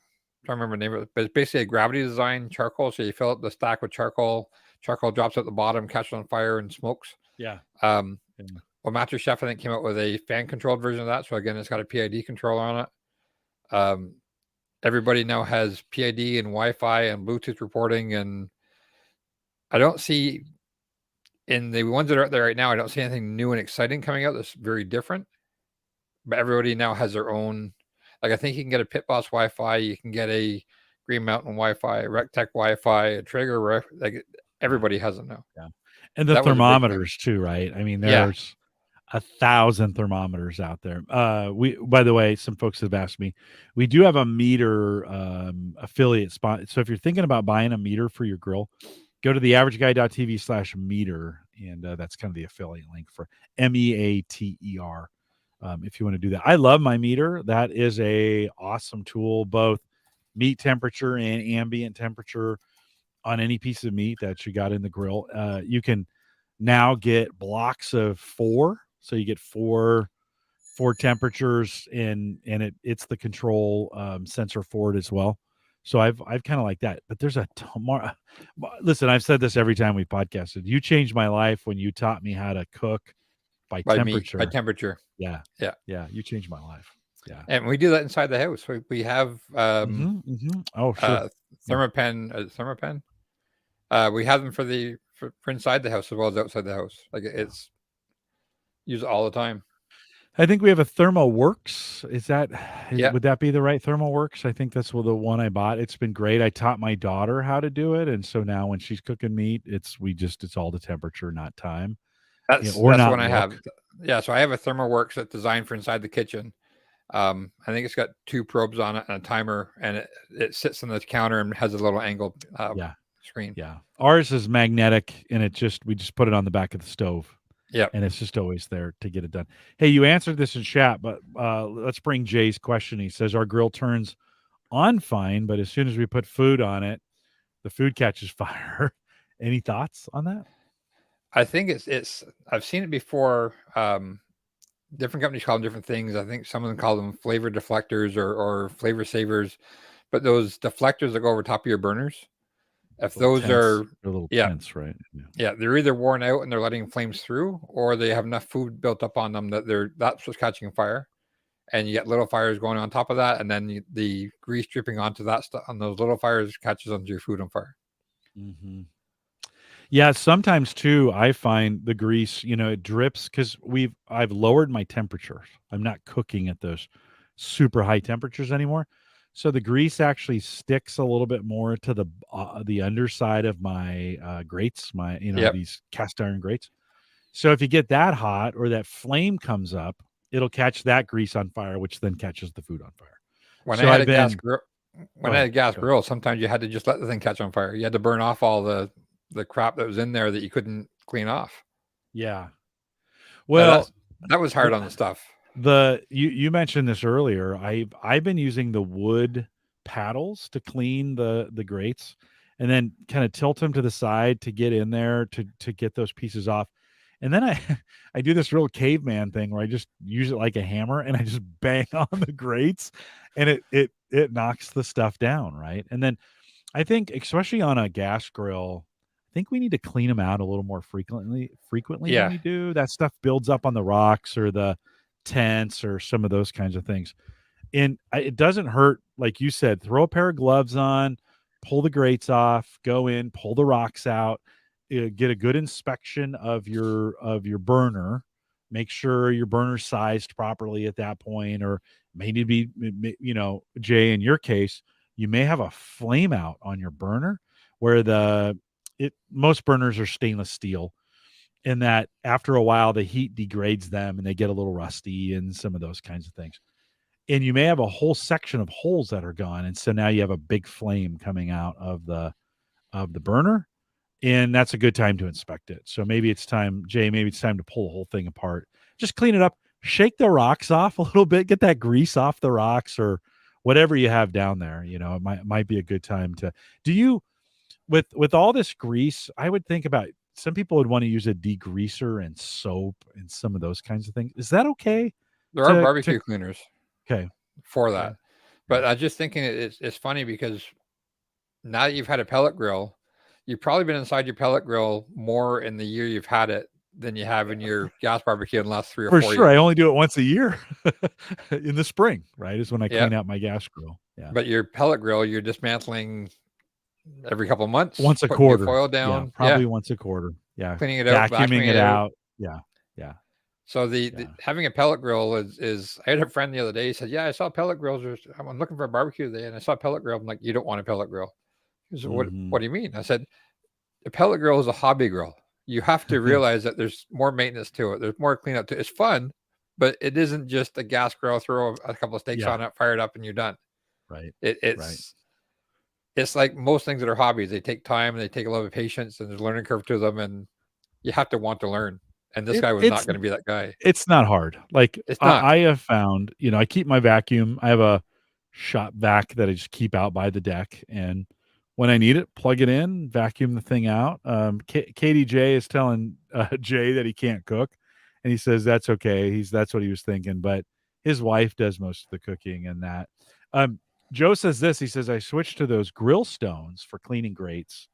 S2: I don't remember the name of it, but it's basically a gravity design charcoal. So you fill up the stack with charcoal. Charcoal drops at the bottom, catches on fire, and smokes.
S1: Yeah.
S2: Well, Master Chef, I think, came out with a fan controlled version of that. So again, it's got a PID controller on it. Everybody now has PID and Wi-Fi and Bluetooth reporting, and I don't see in the ones that are out there right now, I don't see anything new and exciting coming out that's very different. But everybody now has their own. Like I think you can get a Pit Boss Wi-Fi, you can get a Green Mountain Wi-Fi, a RecTech Wi-Fi, a Traeger. Like everybody has them now.
S1: Yeah, and the thermometers too, right? I mean, there's 1,000 thermometers out there. By the way, some folks have asked me, we do have a meter affiliate spot. So if you're thinking about buying a meter for your grill, go to theaverageguy.tv/meter, and that's kind of the affiliate link for MEATER. If you want to do that. I love my meter. That is a awesome tool, both meat temperature and ambient temperature on any piece of meat that you got in the grill. You can now get blocks of 4. So you get four temperatures, and it's the control sensor for it as well. So I've kind of like that. But there's a tomorrow. Listen, I've said this every time we podcasted. You changed my life when you taught me how to cook by temperature.
S2: By temperature.
S1: Yeah. You changed my life. Yeah.
S2: And we do that inside the house. We have
S1: oh sure
S2: Thermopen. We have them for inside the house as well as outside the house. Like it's used all the time.
S1: I think we have a ThermoWorks. Would that be the right ThermoWorks? I think that's the one I bought. It's been great. I taught my daughter how to do it, and so now when she's cooking meat, it's all the temperature, not time.
S2: That's the one I have. Yeah, so I have a ThermoWorks that's designed for inside the kitchen. I think it's got 2 probes on it and a timer, and it sits on the counter and has a little angled
S1: Yeah.
S2: screen.
S1: Yeah. Ours is magnetic, and we just put it on the back of the stove,
S2: Yep.
S1: and it's just always there to get it done. Hey, you answered this in chat, but let's bring Jay's question. He says our grill turns on fine, but as soon as we put food on it, the food catches fire. Any thoughts on that?
S2: I think it's I've seen it before. Different companies call them different things. I think some of them call them flavor deflectors or flavor savers, but those deflectors that go over top of your burners, if
S1: A little
S2: those
S1: tense.
S2: are
S1: They're a little
S2: yeah,
S1: tense, right?
S2: yeah, they're either worn out and they're letting flames through, or they have enough food built up on them that that's what's catching fire, and you get little fires going on top of that, and then the grease dripping onto that stuff on those little fires catches onto your food on fire.
S1: Mm-hmm. Yeah, sometimes too, I find the grease, it drips because I've lowered my temperature. I'm not cooking at those super high temperatures anymore. So the grease actually sticks a little bit more to the underside of my grates,
S2: Yep.
S1: these cast iron grates. So if you get that hot or that flame comes up, it'll catch that grease on fire, which then catches the food on fire.
S2: When I
S1: So
S2: had
S1: I've
S2: a gas
S1: been
S2: grill,
S1: Go
S2: when I had
S1: ahead.
S2: a gas
S1: Go ahead.
S2: grill, sometimes you had to just let the thing catch on fire. You had to burn off all the crap that was in there that you couldn't clean off.
S1: Yeah.
S2: Now
S1: Well,
S2: that was hard
S1: the
S2: on the stuff.
S1: you mentioned this earlier. I've been using the wood paddles to clean the grates, and then kind of tilt them to the side to get in there to get those pieces off. And then I I do this real caveman thing where I just use it like a hammer and I just bang on the grates, and it knocks the stuff down, right? And then I think especially on a gas grill, I think we need to clean them out a little more frequently than
S2: Yeah.
S1: we do. That stuff builds up on the rocks or the tents or some of those kinds of things. And it doesn't hurt, like you said, throw a pair of gloves on, pull the grates off, go in, pull the rocks out, get a good inspection of your burner. Make sure your burner's sized properly at that point, or maybe Jay, in your case, you may have a flame out on your burner where most burners are stainless steel, in that after a while the heat degrades them and they get a little rusty and some of those kinds of things. And you may have a whole section of holes that are gone, and so now you have a big flame coming out of the burner, and that's a good time to inspect it. So maybe it's time, Jay, maybe it's time to pull the whole thing apart. Just clean it up, shake the rocks off a little bit, get that grease off the rocks or whatever you have down there. It might be a good time to do you with all this grease. I would think about, some people would want to use a degreaser and soap and some of those kinds of things. Is that okay?
S2: There are
S1: To
S2: barbecue cleaners
S1: Okay.
S2: for
S1: Okay.
S2: that. But I was just thinking it's funny because now that you've had a pellet grill, you've probably been inside your pellet grill more in the year you've had it than you have in your gas barbecue in the last 3 or
S1: For
S2: 4
S1: sure.
S2: years.
S1: I only do it once a year in the spring, right? Is when I
S2: Yeah.
S1: clean out my gas grill. Yeah.
S2: But your pellet grill, you're dismantling every couple of months,
S1: Once a
S2: putting new
S1: quarter.
S2: foil
S1: Yeah.
S2: down. Yeah.
S1: Probably once a quarter. Yeah.
S2: Cleaning it out,
S1: Vacuuming
S2: vacuuming
S1: it
S2: it out.
S1: out. Yeah. Yeah.
S2: So the
S1: Yeah.
S2: having a pellet grill is I had a friend the other day. He said, "Yeah, I saw pellet grills. I'm looking for a barbecue today, and I saw a pellet grill." I'm like, "You don't want a pellet grill." He said,
S1: Hmm.
S2: What do you mean?" I said, "A pellet grill is a hobby grill. You have to realize that there's more maintenance to it. There's more cleanup to it. It's fun, but it isn't just a gas grill. Throw a couple of steaks
S1: Yeah.
S2: on it, fire it up, and you're done.
S1: Right.
S2: It,
S1: Right.
S2: it's like most things that are hobbies. They take time and they take a lot of patience, and there's a learning curve to them, and you have to want to learn. And this
S1: It
S2: guy was not
S1: it's
S2: going to be that guy.
S1: it's not hard. Like
S2: It's not.
S1: I have found, I keep my vacuum. I have a shop vac that I just keep out by the deck, and when I need it, plug it in, vacuum the thing out. KDJ is telling Jay that he can't cook, and he says that's okay. That's what he was thinking, but his wife does most of the cooking and that. Um, Joe says this. He says I switched to those grill stones for cleaning grates.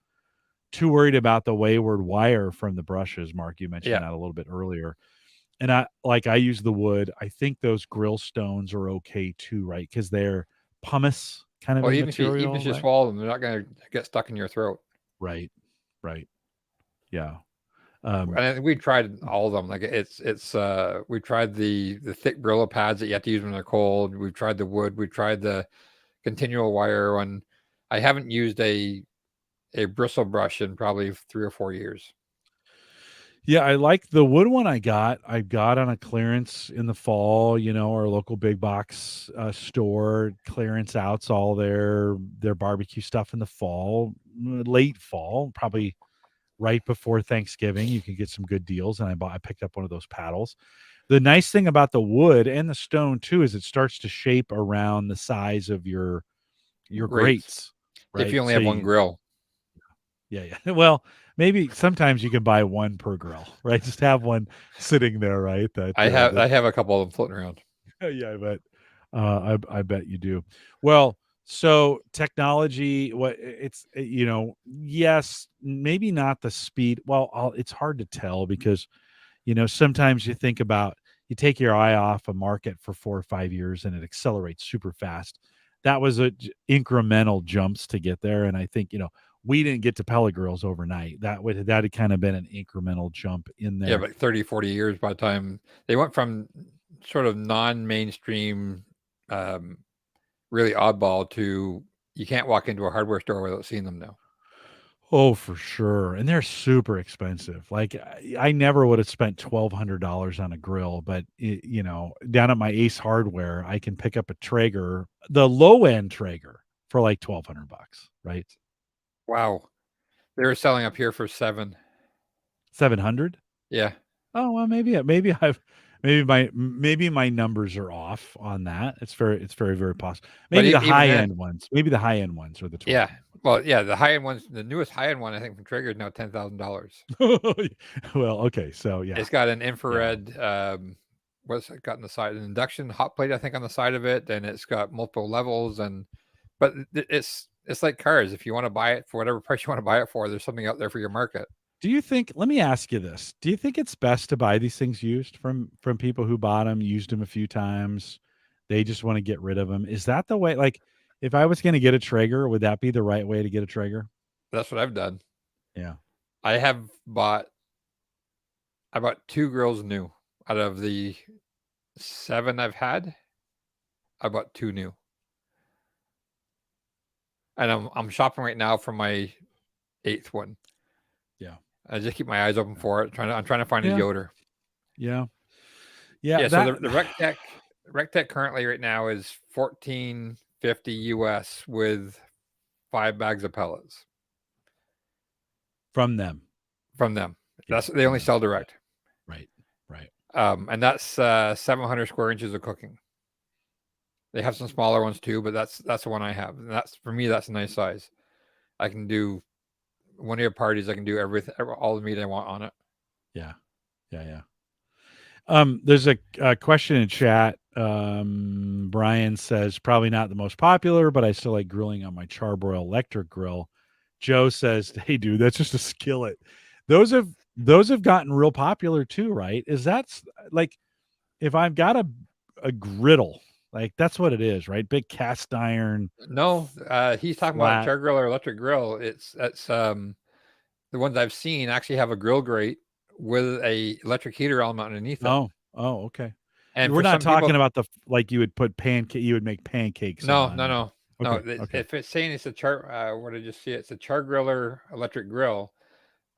S1: Too worried about the wayward wire from the brushes. Mark, you mentioned
S2: Yeah.
S1: that a little bit earlier. And I use the wood. I think those grill stones are okay too, right? Because they're pumice kind of
S2: Well,
S1: a
S2: even
S1: material,
S2: if you
S1: right?
S2: swallow them, they're not going to get stuck in your throat.
S1: Right. Right. Yeah.
S2: And I think we tried all of them. Like we tried the thick Brillo pads that you have to use when they're cold. We've tried the wood. We've tried the continual wire one. I haven't used a bristle brush in probably 3 or 4 years.
S1: Yeah, I like the wood one I got. I got on a clearance in the fall, our local big box store clearance outs all their barbecue stuff in the fall, late fall, probably right before Thanksgiving. You can get some good deals, and I picked up one of those paddles. The nice thing about the wood and the stone too is it starts to shape around the size of your
S2: Great.
S1: grates,
S2: If
S1: right?
S2: you only
S1: So
S2: have one grill.
S1: yeah. Well, maybe sometimes you can buy one per grill, right? Just have one sitting there, right?
S2: I have a couple of them floating around.
S1: Yeah, I bet. I bet you do. Well, so technology, yes, maybe not the speed. Well, it's hard to tell because sometimes you take your eye off a market for 4 or 5 years and it accelerates super fast. That was incremental jumps to get there. And I think, we didn't get to pellet grills overnight. That had kind of been an incremental jump in
S2: Yeah,
S1: there.
S2: but 30, 40 years by the time they went from sort of non-mainstream, um, really oddball to you can't walk into a hardware store without seeing them now.
S1: Oh, for sure. And they're super expensive. Like I never would have spent $1,200 on a grill, but down at my Ace Hardware, I can pick up a Traeger, the low end Traeger for like $1,200, right?
S2: Wow. They were selling up here for 7.
S1: 700?
S2: Yeah.
S1: Oh, well, maybe my numbers are off on that. It's very, very possible.
S2: But
S1: Maybe the
S2: even
S1: high
S2: then,
S1: end ones. Maybe the high end ones are the
S2: yeah.
S1: 1,200.
S2: Well, yeah, the high end ones, the newest high end one, I think from Traeger is now $10,000.
S1: Well, okay. So yeah.
S2: It's got an
S1: Yeah.
S2: infrared, what's it got on the side? An induction hot plate, I think, on the side of it, and it's got multiple levels. But it's like cars. If you want to buy it for whatever price you want to buy it for, there's something out there for your market.
S1: Let me ask you this. Do you think it's best to buy these things used from people who bought them, used them a few times, they just want to get rid of them? Is that the way, like, if I was going to get a Traeger, would that be the right way to get a Traeger?
S2: That's what I've done.
S1: Yeah.
S2: I have bought I bought 2 grills new out of the 7 I've had. I bought 2 new, and I'm shopping right now for my 8th one.
S1: Yeah.
S2: I just keep my eyes open for it. I'm trying to find a
S1: Yeah.
S2: Yoder.
S1: Yeah. Yeah,
S2: Yeah, so
S1: that
S2: the RecTech currently right now is 1450 US with 5 bags of pellets
S1: from them.
S2: from them.
S1: Yeah,
S2: They
S1: from
S2: only
S1: them.
S2: sell
S1: Yeah.
S2: direct.
S1: Right. Right.
S2: And that's 700 square inches of cooking. They have some smaller ones too, but that's the one I have. And that's for me. That's a nice size. I can do one of your parties. I can do everything, all the meat I want on it.
S1: Yeah. Yeah, yeah. There's a question in chat. Brian says probably not the most popular, but I still like grilling on my Charbroil electric grill. Joe says, "Hey, dude, that's just a skillet." Those have gotten real popular too, right? Like if I've got a griddle, like that's what it is, right? Big cast iron,
S2: No, he's talking about
S1: flat.
S2: char grill or electric grill. That's the ones I've seen actually have a grill grate with a electric heater element underneath it.
S1: Oh, okay.
S2: And
S1: We're
S2: for
S1: not
S2: some people,
S1: talking about like you would make pancakes
S2: no,
S1: on.
S2: no, no, no.
S1: Okay, okay,
S2: If it's saying it's a char, what did I just see? It's a char griller electric grill.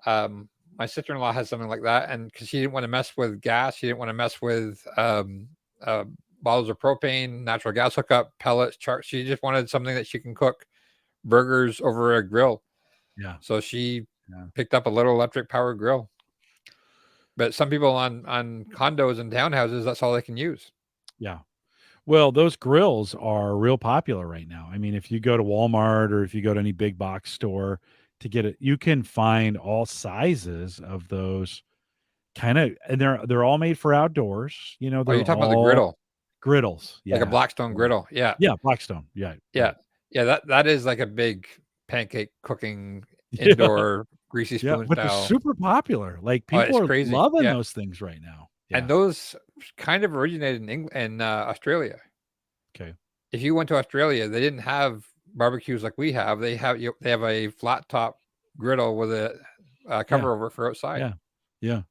S2: My sister-in-law has something like that, and because she didn't want to mess with gas, she didn't want to mess with uh, bottles of propane, natural gas hookup, pellets. She just wanted something that she can cook burgers over a grill.
S1: yeah,
S2: So she
S1: yeah,
S2: picked up a little electric powered grill. But some people on condos and townhouses, that's all they can use.
S1: yeah. Well, those grills are real popular right now. I mean, if you go to Walmart or if you go to any big box store to get it, you can find all sizes of those kind of, and they're all made for outdoors.
S2: Oh, you're
S1: They're
S2: talking about the
S1: all
S2: griddle,
S1: griddles.
S2: like a
S1: Yeah,
S2: Blackstone
S1: yeah,
S2: griddle. Yeah,
S1: yeah. Blackstone. Yeah,
S2: yeah,
S1: right.
S2: yeah. That is like a big pancake cooking
S1: Yeah,
S2: indoor greasy
S1: yeah.
S2: spoon
S1: But they're
S2: style.
S1: super popular. Like
S2: Oh,
S1: people
S2: it's
S1: are
S2: crazy.
S1: loving
S2: Yeah,
S1: those things right now.
S2: and
S1: Yeah.
S2: those kind of originated in Australia.
S1: Okay.
S2: If you went to Australia, they didn't have barbecues like we have. They have a flat top griddle with a
S1: Yeah.
S2: cover over for outside.
S1: Yeah. Yeah.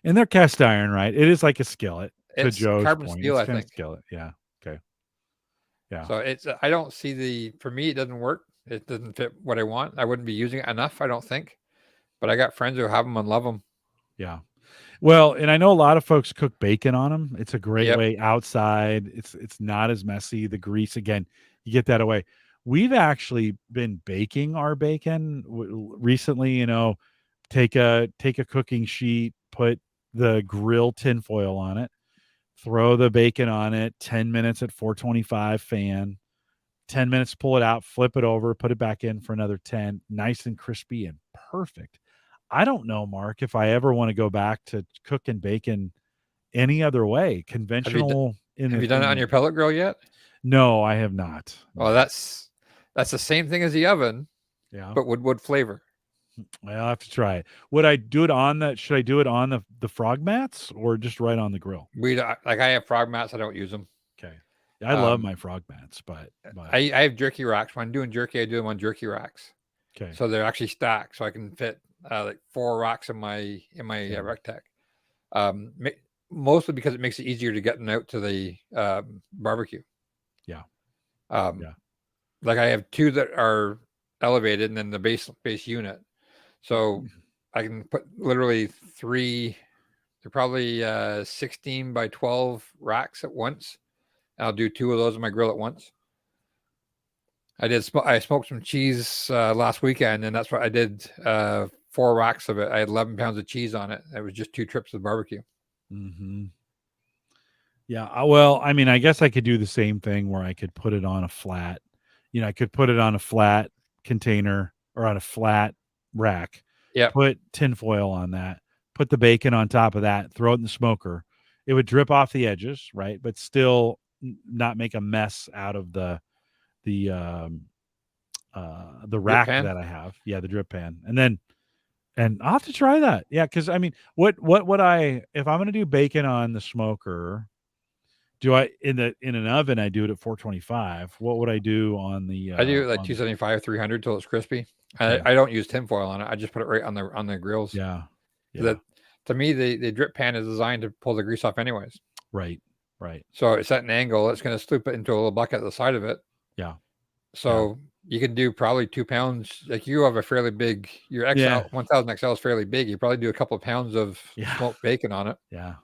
S1: And they're cast iron, right? It is like a skillet. To
S2: It's
S1: Joe's
S2: carbon
S1: point,
S2: steel,
S1: it's
S2: I
S1: kind of
S2: think.
S1: skillet. Yeah. Okay. Yeah.
S2: So it's I don't see for me it doesn't work. It doesn't fit what I want. I wouldn't be using it enough, I don't think. But I got friends who have them and love them.
S1: Yeah. Well, and I know a lot of folks cook bacon on them. It's a great
S2: Yep.
S1: way outside. It's not as messy. The grease, again, you get that away. We've actually been baking our bacon recently. Take a cooking sheet, put the grill tinfoil on it, throw the bacon on it, 10 minutes at 425 fan, 10 minutes, pull it out, flip it over, put it back in for another 10, nice and crispy and perfect. I don't know, Mark, if I ever want to go back to cooking bacon any other way,
S2: Have you d-
S1: conventional
S2: have you done it on your pellet grill yet?
S1: No, I have not.
S2: Well,
S1: No.
S2: that's the same thing as the oven,
S1: Yeah.
S2: but with wood flavor.
S1: I'll have to try it. Would I do it on should I do it on the frog mats or just right on the grill?
S2: I have frog mats. I don't use them.
S1: Okay. I love my frog mats, but
S2: I have jerky racks. When I'm doing jerky, I do them on jerky racks.
S1: okay.
S2: So they're actually stacked, so I can fit like 4 racks in my Rectec. Mostly because it makes it easier to get them out to the barbecue.
S1: Yeah.
S2: Yeah. Like I have 2 that are elevated, and then the base unit. So I can put literally 3. They're probably 16 by 12 racks at once. I'll do 2 of those on my grill at once. I smoked some cheese last weekend, and that's what I did. 4 racks of it. I had 11 pounds of cheese on it. It was just 2 trips to the barbecue.
S1: Mm-hmm. Yeah. Well, I mean, I guess I could do the same thing where I could put it on a flat. I could put it on a flat container or on a flat rack.
S2: Yeah.
S1: Put tinfoil on that. Put the bacon on top of that. Throw it in the smoker. It would drip off the edges, right? But still not make a mess out of the rack that I have. Yeah, the drip pan. And I'll have to try that. Yeah, because I mean, what would if I'm going to do bacon on the smoker? Do I in an oven? I do it at 425. What would I do on the?
S2: I do like 275, 300 till it's crispy.
S1: Okay.
S2: I don't use tinfoil on it. I just put it right on the grills.
S1: Yeah.
S2: That to me, the drip pan is designed to pull the grease off anyways.
S1: Right.
S2: So it's at an angle. It's going to sloop it into a little bucket at the side of it.
S1: Yeah.
S2: So you can do probably 2 pounds. Like you have a fairly big. Your XL 1000 XL is fairly big. You probably do a couple of pounds of smoked bacon on it.
S1: Yeah.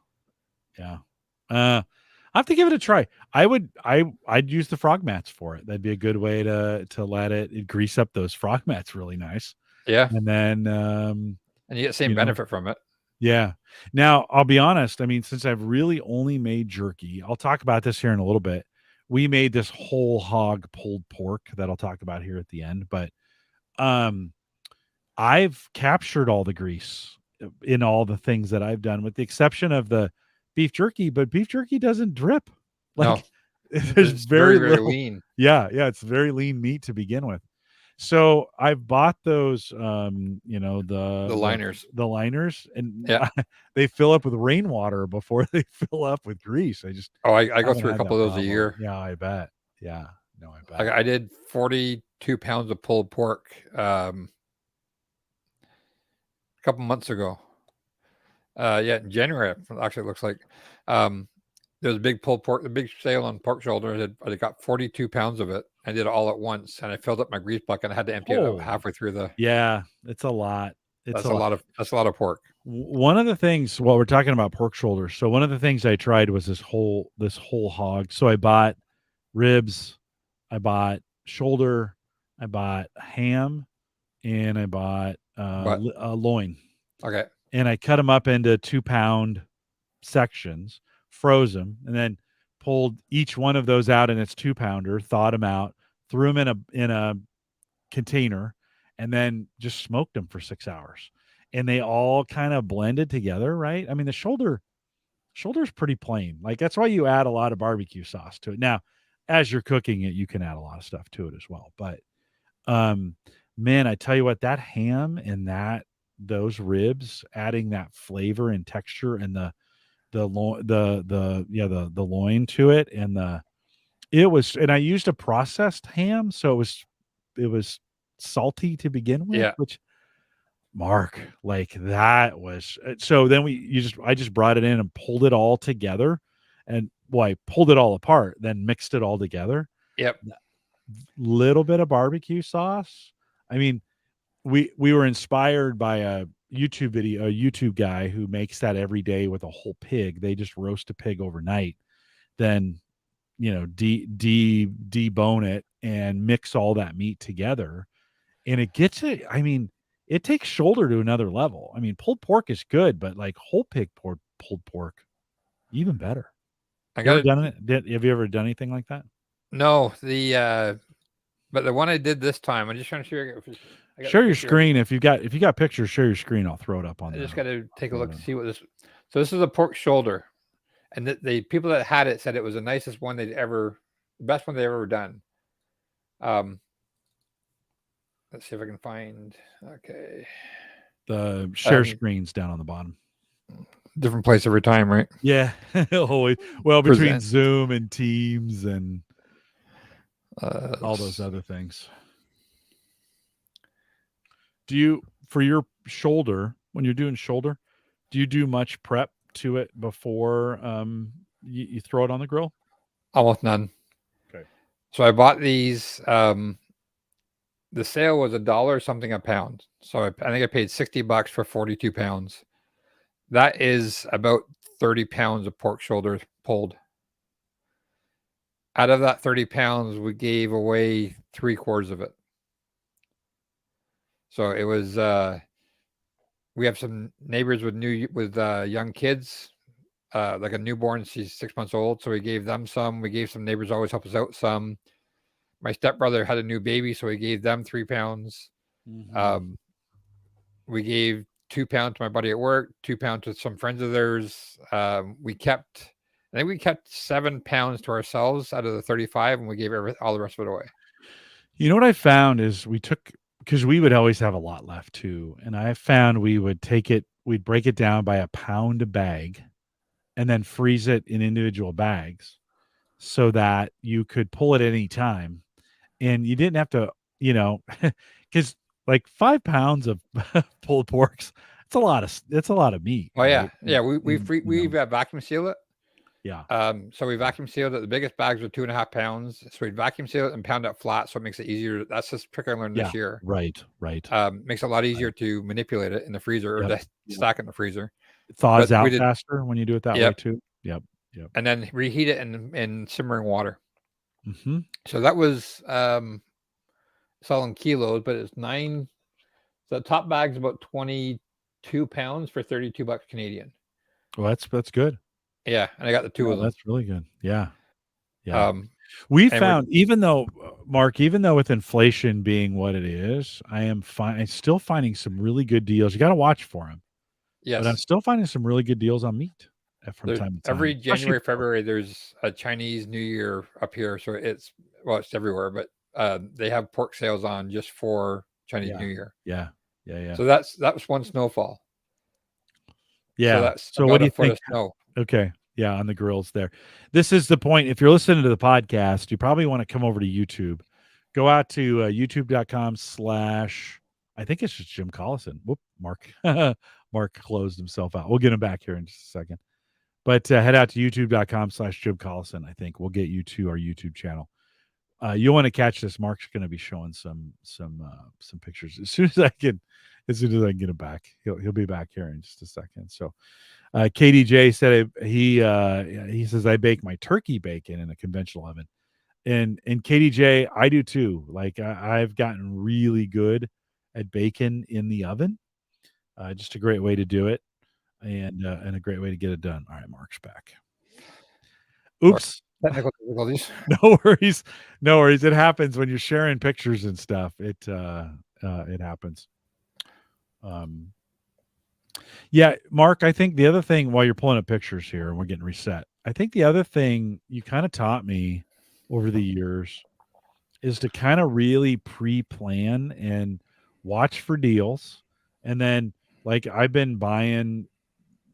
S1: I have to give it a try. I'd use the frog mats for it. That'd be a good way to let it grease up those frog mats really nice.
S2: Yeah.
S1: And then
S2: and you get the same benefit from it.
S1: Yeah. Now, I'll be honest. I mean, since I've really only made jerky, I'll talk about this here in a little bit. We made this whole hog pulled pork that I'll talk about here at the end, but I've captured all the grease in all the things that I've done, with the exception of the beef jerky, but beef jerky doesn't drip. Like there's very
S2: lean.
S1: Yeah, it's very lean meat to begin with. So I've bought those the
S2: liners.
S1: The liners, and they fill up with rainwater before they fill up with grease.
S2: I go through a couple of those a year.
S1: Yeah, I bet. Yeah. No, I bet.
S2: I did 42 pounds of pulled pork a couple months ago. In January, actually, it looks like there was a big pulled pork, the big sale on pork shoulder. I got 42 pounds of it. I did it all at once, and I filled up my grease bucket, and I had to empty it out halfway through the.
S1: Yeah, it's a lot.
S2: That's a lot of pork.
S1: One of the things, while we're talking about pork shoulders, so one of the things I tried was this whole hog. So I bought ribs, I bought shoulder, I bought ham, and I bought a loin.
S2: Okay.
S1: And I cut them up into 2-pound sections, froze them, and then pulled each one of those out in its 2-pounder, thawed them out, threw them in a container, and then just smoked them for 6 hours. And they all kind of blended together, right? I mean, the shoulder's pretty plain. Like, that's why you add a lot of barbecue sauce to it. Now, as you're cooking it, you can add a lot of stuff to it as well. But man, I tell you what, that ham and those ribs, adding that flavor and texture, and the loin to it, and I used a processed ham, so it was salty to begin with.
S2: Yeah.
S1: Which, Mark, like, that was so. Then I just brought it in and pulled it all together, and I pulled it all apart, then mixed it all together.
S2: Yep.
S1: Little bit of barbecue sauce. I mean, we were inspired by YouTube video, a YouTube guy who makes that every day with a whole pig. They just roast a pig overnight, then debone it and mix all that meat together, and it gets it. I mean, it takes shoulder to another level. I mean, pulled pork is good, but like whole pig pulled pork, even better.
S2: I
S1: You ever
S2: got
S1: done it? Have you ever done anything like that?
S2: no but the one I did this time. I'm just trying to share. I got the
S1: Share your
S2: picture of it.
S1: screen if you got pictures. Share your screen. I'll throw it up on
S2: I
S1: the.
S2: just got to take a look and see what this. So this is a pork shoulder, and the people that had it said it was the nicest one the best one they've ever done. Let's see if I can find. Okay.
S1: The share screens down on the bottom.
S2: Different place every time, right?
S1: Yeah. Always. Well, between
S2: Present.
S1: Zoom and Teams and all those other things. Do you, for your shoulder, when you're doing shoulder, do you do much prep to it before you throw it on the grill?
S2: Almost none.
S1: Okay.
S2: So I bought these. The sale was $1 something a pound. So I think I paid $60 for 42 pounds. That is about 30 pounds of pork shoulders pulled. Out of that 30 pounds, we gave away 3/4 of it. So it was. We have some neighbors with young kids, like a newborn. She's 6 months old, so we gave them some. We gave some neighbors always help us out some. My stepbrother had a new baby, so we gave them 3 pounds. Mm-hmm. We gave 2 pounds to my buddy at work, 2 pounds to some friends of theirs. I think we kept 7 pounds to ourselves out of the 35, and we gave all the rest of it away.
S1: You know what I found is because we would always have a lot left too, and I found we'd break it down by a pound a bag, and then freeze it in individual bags, so that you could pull it any time. And you didn't have to, because like 5 pounds of pulled porks, it's a lot of meat.
S2: Oh yeah,
S1: right?
S2: yeah. We vacuum seal it.
S1: Yeah.
S2: So we vacuum sealed it. The biggest bags were 2.5 pounds. So we vacuum seal it and pound it flat, so it makes it easier. That's just trick I learned this year.
S1: Right.
S2: Makes it a lot easier to manipulate it in the freezer or to stack it in the freezer.
S1: It thaws out faster when you do it that way too. Yep.
S2: And then reheat it in simmering water.
S1: Mm-hmm.
S2: So that was selling kilos, but it's 9. So the top bag's about 22 pounds for $32 Canadian.
S1: Well, that's good.
S2: Yeah, and I got the 2 of them.
S1: That's really good. Yeah. We found, even though with inflation being what it is, I'm still finding some really good deals. You got to watch for them.
S2: Yes,
S1: but I'm still finding some really good deals on meat from time to time.
S2: Every January, February, there's a Chinese New Year up here, so it's everywhere. But they have pork sales on just for Chinese New Year.
S1: Yeah.
S2: So that was one snowfall.
S1: Yeah. So what do you think? Okay. Yeah, on the grills there. This is the point. If you're listening to the podcast, you probably want to come over to YouTube. Go out to youtube.com/ I think it's just Jim Collison. Whoop, Mark. Mark closed himself out. We'll get him back here in just a second. But head out to youtube.com/ Jim Collison. I think we'll get you to our YouTube channel. You'll want to catch this. Mark's going to be showing some pictures as soon as I can get him back. He'll be back here in just a second. So KDJ said he says I bake my turkey bacon in a conventional oven, and KDJ, I do too. Like I've gotten really good at bacon in the oven. Just a great way to do it, and a great way to get it done. All right, Mark's back. Oops.
S2: Technical difficulties.
S1: No worries. It happens when you're sharing pictures and stuff. It happens. Yeah, Mark, I think the other thing while you're pulling up pictures here and we're getting reset, I think the other thing you kind of taught me over the years is to kind of really pre-plan and watch for deals. And then like I've been buying,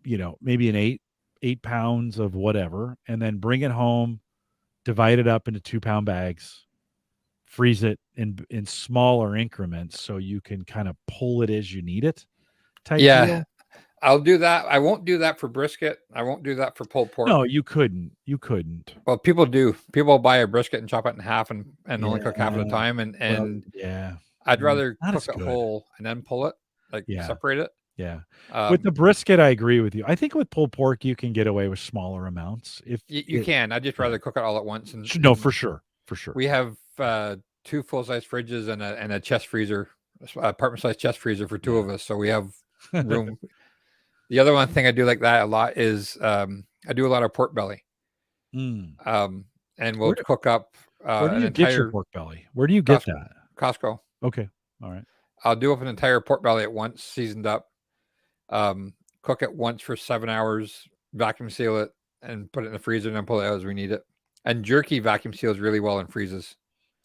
S1: maybe an 8 pounds of whatever, and then bring it home, divide it up into 2-pound bags, freeze it in smaller increments so you can kind of pull it as you need it. Deal.
S2: I'll do that. I won't do that for brisket. I won't do that for pulled pork.
S1: No, you couldn't.
S2: Well, people do. People buy a brisket and chop it in half and only cook half at a time. I'd rather cook it whole and then pull it, separate it.
S1: Yeah. With
S2: Um,
S1: the brisket, I agree with you. I think with pulled pork, you can get away with smaller amounts. If
S2: you
S1: it,
S2: can. I'd just
S1: yeah,
S2: rather cook it all at once. And,
S1: no,
S2: and
S1: for sure, for sure.
S2: we have two full size fridges and a chest freezer, apartment size chest freezer for two
S1: Yeah.
S2: of us. So we have room. The other one thing I do like that a lot is I do a lot of pork belly.
S1: Mm.
S2: Um, and we'll
S1: Where
S2: cook up
S1: where do
S2: an
S1: you get your
S2: entire
S1: pork belly? Where do you get
S2: Costco.
S1: that?
S2: Costco.
S1: Okay. All right.
S2: I'll do up an entire pork belly at once, seasoned up. Cook it once for 7 hours, vacuum seal it, and put it in the freezer, and then pull it out as we need it. And jerky vacuum seals really well and freezes.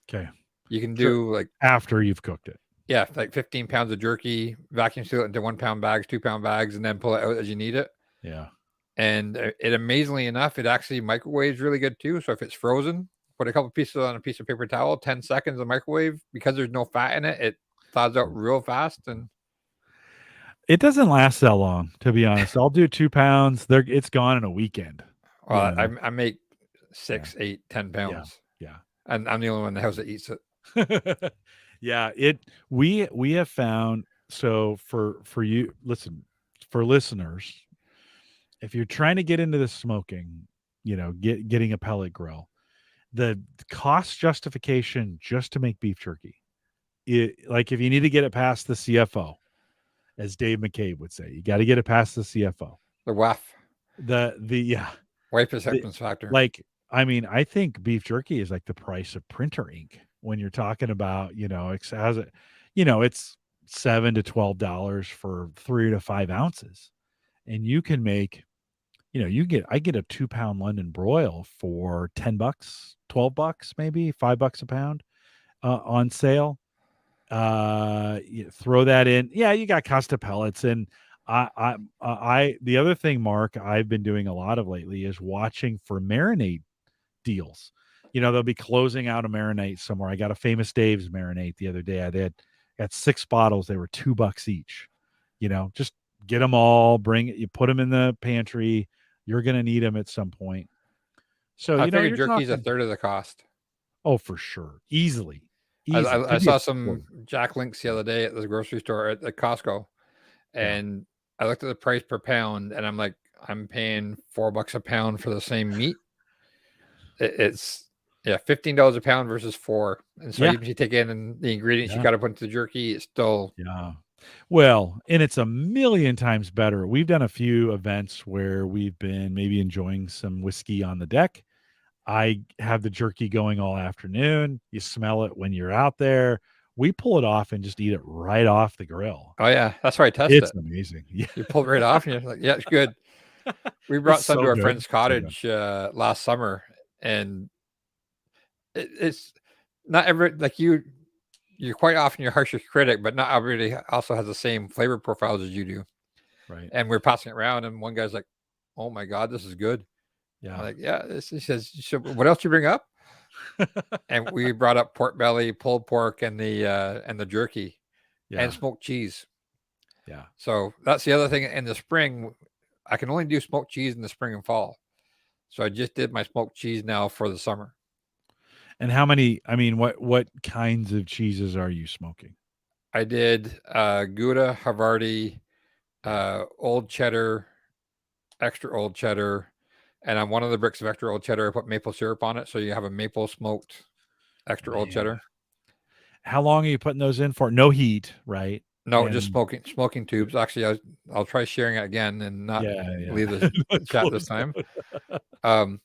S1: Okay.
S2: You can
S1: Sure.
S2: do like
S1: After you've cooked it.
S2: yeah, like 15 pounds of jerky, vacuum seal it into 1 pound bags, 2 pound bags, and then pull it out as you need it.
S1: Yeah.
S2: And it amazingly enough, it actually microwaves really good too. So if it's frozen, put a couple pieces on a piece of paper towel, 10 seconds in the microwave. Because there's no fat in it, it thaws out real fast. And
S1: It doesn't last that long, to be honest. I'll do 2 pounds. It's gone in a weekend. You
S2: well,
S1: know?
S2: I make
S1: Yeah.
S2: 6, 8, 10
S1: Yeah.
S2: pounds.
S1: Yeah.
S2: And I'm the only one in the house that eats it.
S1: Yeah, we have found, so for you, listen, for listeners, if you're trying to get into the smoking, getting a pellet grill, the cost justification just to make beef jerky, like if you need to get it past the CFO, as Dave McCabe would say, you got to get it past the CFO.
S2: The WAF,
S1: Yeah,
S2: wife
S1: the,
S2: acceptance factor.
S1: like, I mean, I think beef jerky is like the price of printer ink when you're talking about, it's $7 to $12 for 3 to 5 ounces, and you can make, I get a 2 pound London broil for $10, $12, maybe $5 a pound, on sale. You throw that in. Yeah, you got Costa pellets, and the other thing, Mark, I've been doing a lot of lately is watching for marinade deals. They'll be closing out a marinade somewhere. I got a Famous Dave's marinade the other day. I had got 6 bottles. They were $2 each. Just get them all. Bring it. You put them in the pantry. You're gonna need them at some point. So
S2: I figured
S1: you're
S2: jerky's a
S1: talking.
S2: third of the cost.
S1: Oh, for sure, easily,
S2: I
S1: could be a
S2: saw some
S1: quarter.
S2: Jack Links the
S1: Yeah.
S2: other day at the grocery store at the Costco,
S1: Yeah.
S2: and I looked at the price per pound, and I'm like, I'm paying $4 a pound for the same meat. It's yeah, $15 a pound versus four. And so
S1: Yeah.
S2: even if you take in the ingredients you
S1: Yeah.
S2: got to put into the jerky, it's still
S1: Yeah. Well, and it's a million times better. We've done a few events where we've been maybe enjoying some whiskey on the deck. I have the jerky going all afternoon. You smell it when you're out there. We pull it off and just eat it right off the grill.
S2: oh yeah, that's why I test
S1: It's
S2: it.
S1: amazing. Yeah.
S2: You pull it right off, and you're like, yeah, it's good. We
S1: It's
S2: brought some
S1: so
S2: to our
S1: good.
S2: friend's
S1: So good.
S2: cottage last summer, and it's not every like you. You're quite often your harshest critic, but not everybody also has the same flavor profiles as you do.
S1: Right.
S2: And we're passing it around, and one guy's like, "Oh my god, this is good." I'm
S1: Yeah.
S2: like, "Yeah." He says, so "What else you bring up?" And we brought up pork belly, pulled pork, and the jerky, and
S1: Yeah.
S2: smoked cheese.
S1: Yeah.
S2: So that's the other thing. In the spring, I can only do smoked cheese in the spring and fall. So I just did my smoked cheese now for the summer.
S1: And how many, I mean, what kinds of cheeses are you smoking?
S2: I did Gouda, Havarti, old cheddar, extra old cheddar, and on one of the bricks of extra old cheddar, I put maple syrup on it, so you have a maple smoked extra old
S1: Man.
S2: cheddar.
S1: How long are you putting those in for? No heat, right?
S2: No, just
S1: And
S2: smoking tubes. Actually, I'll try sharing it again and not
S1: yeah,
S2: leave
S1: yeah.
S2: the chat this
S1: Close
S2: time.
S1: out.
S2: Um,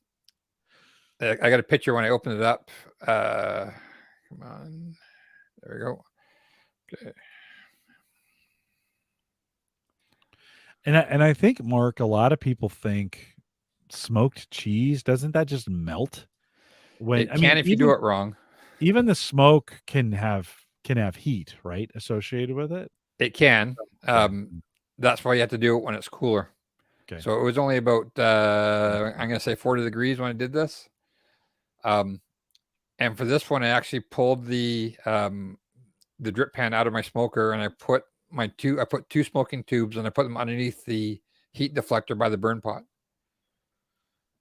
S2: I got a picture when I opened it up. Come on, there we go. Okay.
S1: And I think, Mark, a lot of people think smoked cheese, doesn't that just melt? When
S2: It
S1: I mean,
S2: can if you do it wrong.
S1: even the smoke can have heat, right, associated with it?
S2: It can.
S1: Okay.
S2: That's why you have to do it when it's cooler.
S1: Okay.
S2: So it was only about I'm going to say 40 degrees when I did this. And for this one, I actually pulled the drip pan out of my smoker, and I put two smoking tubes, and I put them underneath the heat deflector by the burn pot,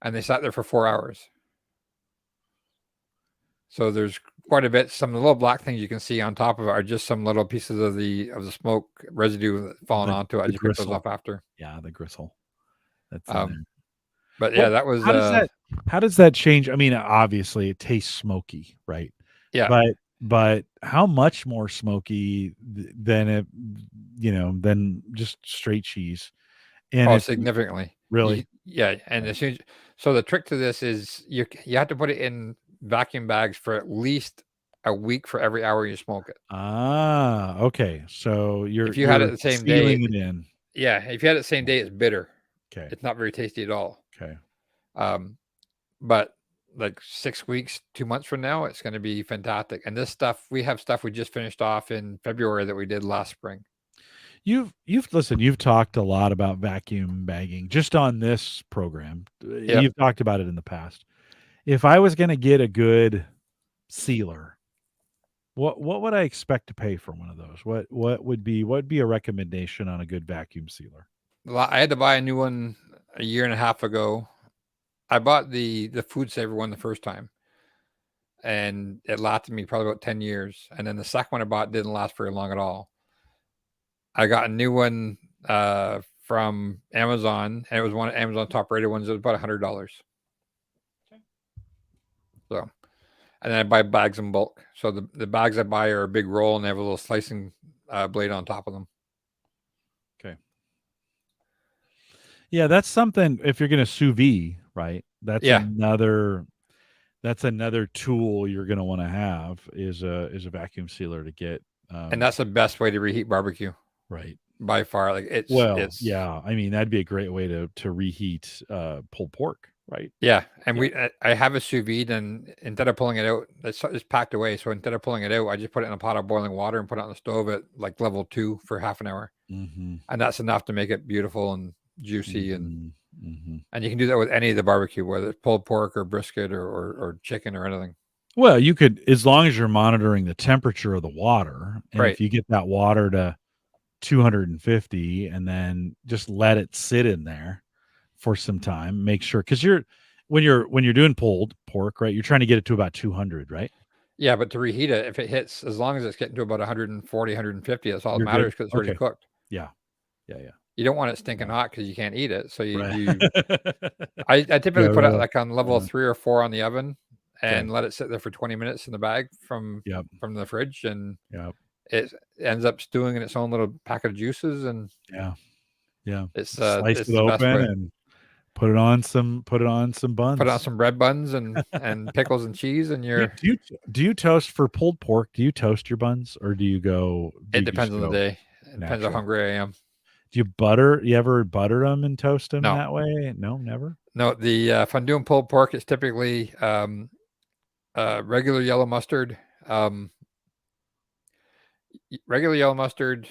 S2: and they sat there for 4 hours. So there's quite a bit. Some of the little black things you can see on top of it are just some little pieces of the smoke residue falling onto it. I
S1: The
S2: just picked those
S1: gristle.
S2: off after.
S1: Yeah, the gristle that's in there.
S2: Um, but yeah,
S1: What?
S2: that was
S1: How does that change? I mean, obviously, it tastes smoky, right?
S2: yeah.
S1: But how much more smoky than it, than just straight cheese? And
S2: Oh,
S1: it's
S2: significantly.
S1: really
S2: Yeah, and as soon as, so the trick to this is you have to put it in vacuum bags for at least a week for every hour you smoke it.
S1: okay. So
S2: If you had it
S1: you're
S2: the same day,
S1: sealing it in.
S2: yeah, if you had it the same day, it's bitter.
S1: Okay.
S2: It's not very tasty at all.
S1: Okay.
S2: Um, but like 6 weeks, 2 months from now, it's going to be fantastic. And this stuff, we have stuff we just finished off in February that we did last spring.
S1: You've talked a lot about vacuum bagging just on this program.
S2: Yeah,
S1: You've talked about it in the past. If I was going to get a good sealer, what would I expect to pay for one of those? What would be a recommendation on a good vacuum sealer?
S2: I had to buy a new one a year and a half ago. I bought the food saver one the first time, and it lasted me probably about 10 years. And then the second one I bought didn't last very long at all. I got a new one from Amazon, and it was one of Amazon top rated ones. It was about $100. So, and then I buy bags in bulk. So the bags I buy are a big roll, and they have a little slicing blade on top of them.
S1: Okay. Yeah, that's something. If you're going to sous vide, right? That's
S2: Yeah,
S1: another tool you're going to want to have is a vacuum sealer to get.
S2: and that's the best way to reheat barbecue
S1: Right.
S2: by far. Like it's
S1: yeah. I mean, that'd be a great way to reheat pulled pork, right?
S2: yeah. And I have a sous vide, and instead of pulling it out, it's packed away. So instead of pulling it out, I just put it in a pot of boiling water and put it on the stove at like level 2 for half an hour,
S1: Mm-hmm.
S2: and that's enough to make it beautiful and juicy.
S1: Mm-hmm. Mm-hmm.
S2: And you can do that with any of the barbecue, whether it's pulled pork or brisket or chicken or anything.
S1: Well, you could, as long as you're monitoring the temperature of the water, and
S2: Right.
S1: if you get that water to 250 and then just let it sit in there for some time, make sure, because when you're doing pulled pork, right, you're trying to get it to about 200, right?
S2: Yeah, but to reheat it, if it hits, as long as it's getting to about 140, 150, that's all that
S1: You're good.
S2: matters because it's already
S1: Okay.
S2: cooked.
S1: Yeah. Yeah. Yeah.
S2: You don't want it stinking hot because you can't eat it. So
S1: Right.
S2: I typically
S1: Yeah.
S2: put it
S1: Really.
S2: like on level 3 or 4 on the oven
S1: Okay.
S2: and let it sit there for 20 minutes in the bag from
S1: Yep.
S2: the fridge, and
S1: Yep.
S2: it ends up stewing in its own little packet of juices, and
S1: Yeah. Yeah.
S2: it's
S1: Slice it
S2: the best
S1: open
S2: way.
S1: and put it on some buns.
S2: Put on some bread buns and pickles and cheese, and
S1: Do you,
S2: you're.
S1: do you do you toast for pulled pork? Do you toast your buns, or do
S2: It
S1: you just
S2: depends on the
S1: go
S2: day. It depends how
S1: natural?
S2: hungry I am.
S1: Do you butter? You ever butter them and toast them
S2: No,
S1: that way? No, never.
S2: no. The if I'm doing pulled pork, it's typically regular yellow mustard, um, regular yellow mustard,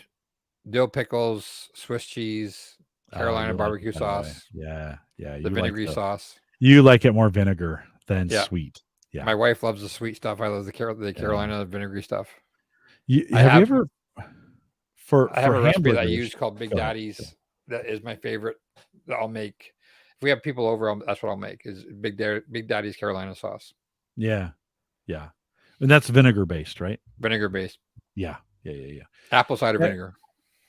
S2: dill pickles, Swiss cheese,
S1: Oh,
S2: Carolina
S1: you like it
S2: barbecue
S1: that way.
S2: sauce,
S1: Yeah, yeah.
S2: the vinegary sauce.
S1: You like it more vinegar than
S2: Yeah,
S1: sweet. Yeah,
S2: my wife loves the sweet stuff. I love the
S1: yeah.
S2: Carolina vinegary stuff. I
S1: Have you
S2: have
S1: ever
S2: I have
S1: for
S2: a recipe that I use
S1: hamburgers?
S2: called Big
S1: Go ahead.
S2: Daddy's. That is my favorite. That I'll make if we have people over. That's what I'll make is Big Daddy's Carolina sauce,
S1: Yeah, yeah. And that's vinegar based, right?
S2: vinegar based,
S1: Yeah, yeah, yeah,
S2: apple cider
S1: yeah.
S2: vinegar.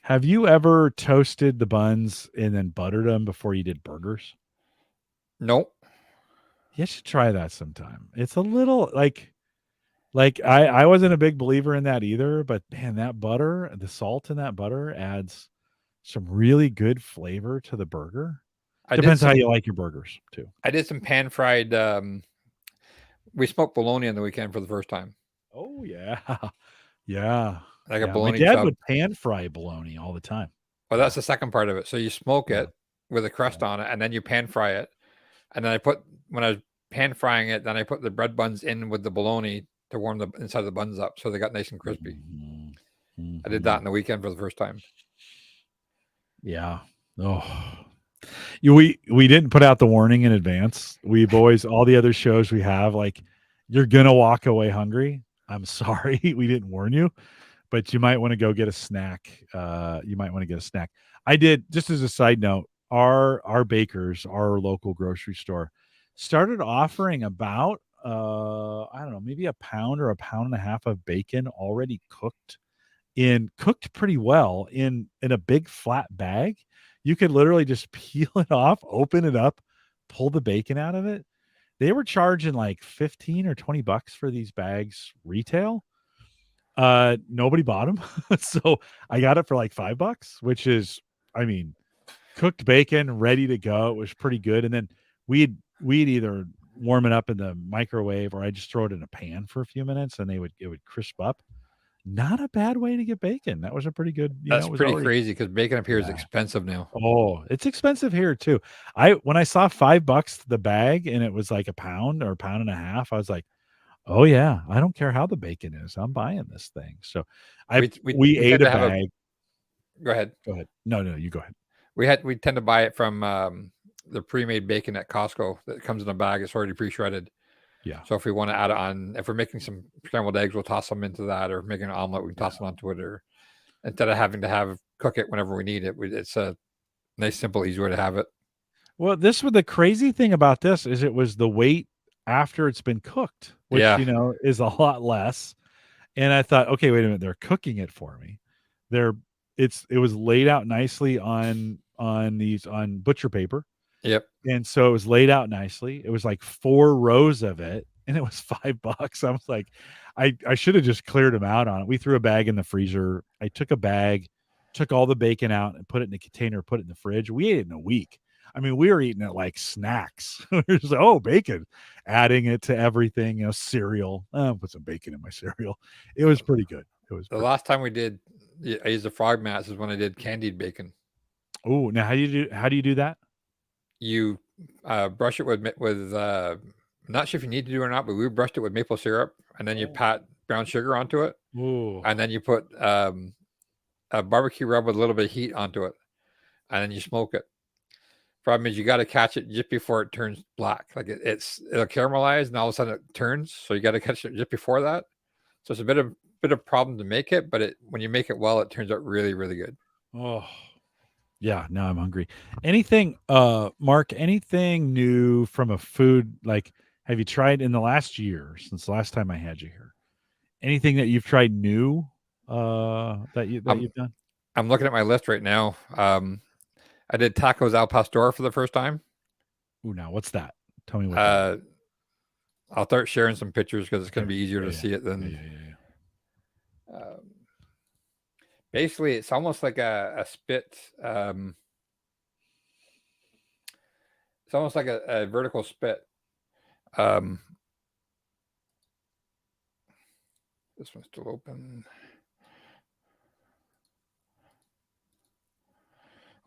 S1: Have you ever toasted the buns and then buttered them before you did burgers?
S2: Nope.
S1: You should try that sometime. It's a little like I wasn't a big believer in that either, but man, that butter, the salt in that butter adds some really good flavor to the burger.
S2: I did
S1: Depends how
S2: some.
S1: you like your burgers too.
S2: I did some pan fried. We smoked bologna on the weekend for the first time,
S1: Oh yeah. Yeah.
S2: like a
S1: Yeah. My
S2: bologna
S1: dad
S2: chub.
S1: would pan fry bologna all the time.
S2: Well,
S1: Yeah.
S2: that's the second part of it. So you smoke
S1: Yeah.
S2: it with a crust on it, and then you pan fry it. And then when I was pan frying it, then I put the bread buns in with the bologna to warm the inside of the buns up, so they got nice and crispy.
S1: Mhm.
S2: I did that
S1: Mhm.
S2: in the weekend for the first time.
S1: Yeah. Oh. We didn't put out the warning in advance. We've always all the other shows we have, like, you're gonna walk away hungry. I'm sorry we didn't warn you, but you might want to go get a snack. You might want to get a snack. I did, just as a side note, our bakers, our local grocery store, started offering about I don't know, maybe a pound or a pound and a half of bacon already cooked pretty well in a big flat bag. You could literally just peel it off, open it up, pull the bacon out of it. They were charging like 15 or 20 bucks for these bags retail. Nobody bought them. So I got it for like $5, which is, I mean, cooked bacon ready to go. It was pretty good. And then we'd either warm it up in the microwave or I just throw it in a pan for a few minutes and it would crisp up. Not a bad way to get bacon. That was a pretty good,
S2: That's
S1: it was
S2: pretty
S1: already.
S2: crazy because bacon up here is
S1: Yeah.
S2: expensive now.
S1: Oh, it's expensive here too. When I saw $5 the bag and it was like a pound or a pound and a half, I was like, oh yeah, I don't care how the bacon is. I'm buying this thing. So we
S2: We
S1: ate
S2: tend
S1: a
S2: to have a.
S1: bag.
S2: Go ahead.
S1: Go ahead. No, you go ahead.
S2: We tend to buy it from the pre-made bacon at Costco that comes in a bag. It's already pre-shredded.
S1: Yeah.
S2: So if we want to add it on, if we're making some scrambled eggs, we'll toss them into that, or making an omelet, we can toss them onto it, or instead of having to cook it whenever we need it. It's a nice, simple, easy way to have it.
S1: Well, the crazy thing about this is it was the weight after it's been cooked, which
S2: Yeah.
S1: is a lot less. And I thought, okay, wait a minute, they're cooking it for me. It was laid out nicely on butcher paper.
S2: Yep.
S1: And so it was laid out nicely. It was like 4 rows of it, and it was $5. I was like, I should have just cleared them out on it. We threw a bag in the freezer. I took a bag, took all the bacon out and put it in a container, put it in the fridge. We ate it in a week. I mean, we were eating it like snacks. We were just like, oh, bacon, adding it to everything, cereal. I'll put some bacon in my cereal. It was pretty good.
S2: The last time I used the frog mats is when I did candied bacon.
S1: Oh, now how do you do that?
S2: You brush it with I'm not sure if you need to do it or not, but we brushed it with maple syrup, and then you pat brown sugar onto it.
S1: Ooh.
S2: And then you put a barbecue rub with a little bit of heat onto it, and then you smoke it. Problem is, you got to catch it just before it turns black. Like it'll caramelize, and all of a sudden it turns. So you got to catch it just before that. So it's a bit of problem to make it, but when you make it well, it turns out really, really good.
S1: Oh, yeah. Now I'm hungry. Anything, Mark? Anything new from a food? Like, have you tried in the last year since the last time I had you here? Anything that you've tried new? That you've done?
S2: I'm looking at my list right now. I did tacos al pastor for the first time.
S1: Ooh, now what's that? Tell me what that is.
S2: I'll start sharing some pictures because it's going to be easier to see it than. Basically, it's almost like a spit. It's almost like a vertical spit. This one's still open.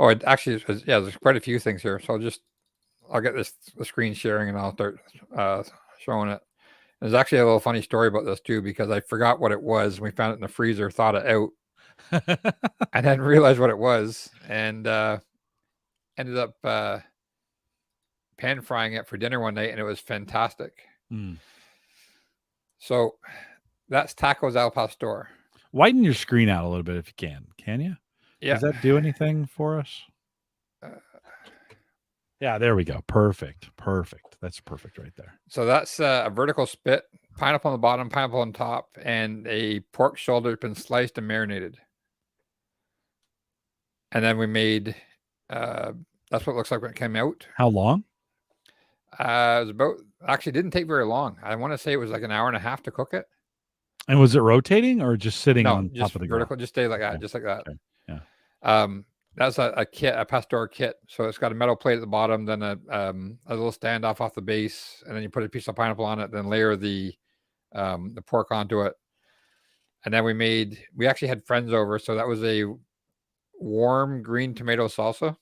S2: Oh, it actually is, yeah, there's quite a few things here. So I'll get the screen sharing and I'll start showing it. There's actually a little funny story about this too, because I forgot what it was. We found it in the freezer, thawed it out, and then realized what it was, and ended up pan frying it for dinner one night, and it was fantastic. So that's tacos al pastor.
S1: Widen your screen out a little bit if you can. Can you?
S2: Yeah.
S1: Does that do anything for us? Yeah, there we go. Perfect. That's perfect right there.
S2: So that's a vertical spit, pineapple on the bottom, pineapple on top, and a pork shoulder that's been sliced and marinated. And then we made, that's what it looks like when it came out.
S1: How long?
S2: It was actually didn't take very long. I want to say it was like an hour and a half to cook it.
S1: And was it rotating or just sitting on
S2: just
S1: top of the
S2: vertical,
S1: grill?
S2: just stay like that, just like that.
S1: Okay. Yeah.
S2: That's a kit, a pastor kit. So it's got a metal plate at the bottom, then a little standoff off the base, and then you put a piece of pineapple on it, then layer the pork onto it. And then we actually had friends over, so that was a warm green tomato salsa.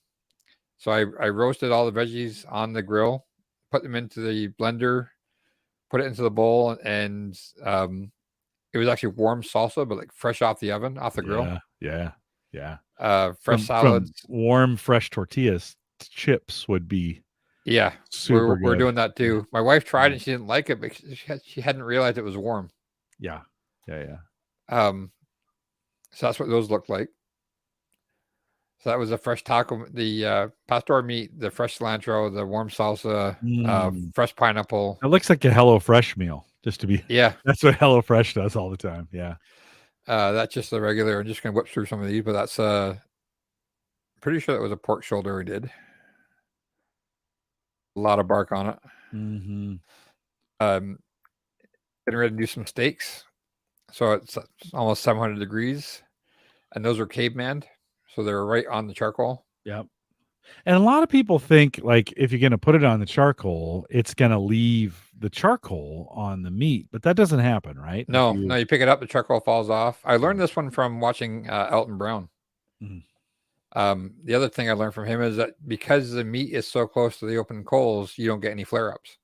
S2: So I roasted all the veggies on the grill, put them into the blender, put it into the bowl, and it was actually warm salsa, but like fresh off the oven, off the grill.
S1: Yeah.
S2: Fresh salads,
S1: from warm, fresh tortillas. Chips would be.
S2: Yeah,
S1: super
S2: we're doing that too.
S1: Yeah.
S2: My wife tried it; she didn't like it because she hadn't realized it was warm.
S1: Yeah.
S2: So that's what those look like. So that was the fresh taco, the pastor meat, the fresh cilantro, the warm salsa,
S1: Mm.
S2: fresh pineapple.
S1: It looks like a HelloFresh meal, just to be.
S2: Yeah,
S1: That's what HelloFresh does all the time. Yeah.
S2: that's just the regular. I'm just gonna whip through some of these, but that's pretty sure that was a pork shoulder we did. A lot of bark on it.
S1: Mm-hmm.
S2: Getting ready to do some steaks. So it's almost 700 degrees, and those are caveman, so they're right on the charcoal.
S1: Yep. And a lot of people think like if you're going to put it on the charcoal, it's going to leave the charcoal on the meat, but that doesn't happen, right? If
S2: No,
S1: you,
S2: no, you pick it up, the charcoal falls off. I learned this one from watching Elton Brown.
S1: Mhm.
S2: The other thing I learned from him is that because the meat is so close to the open coals, you don't get any flare ups.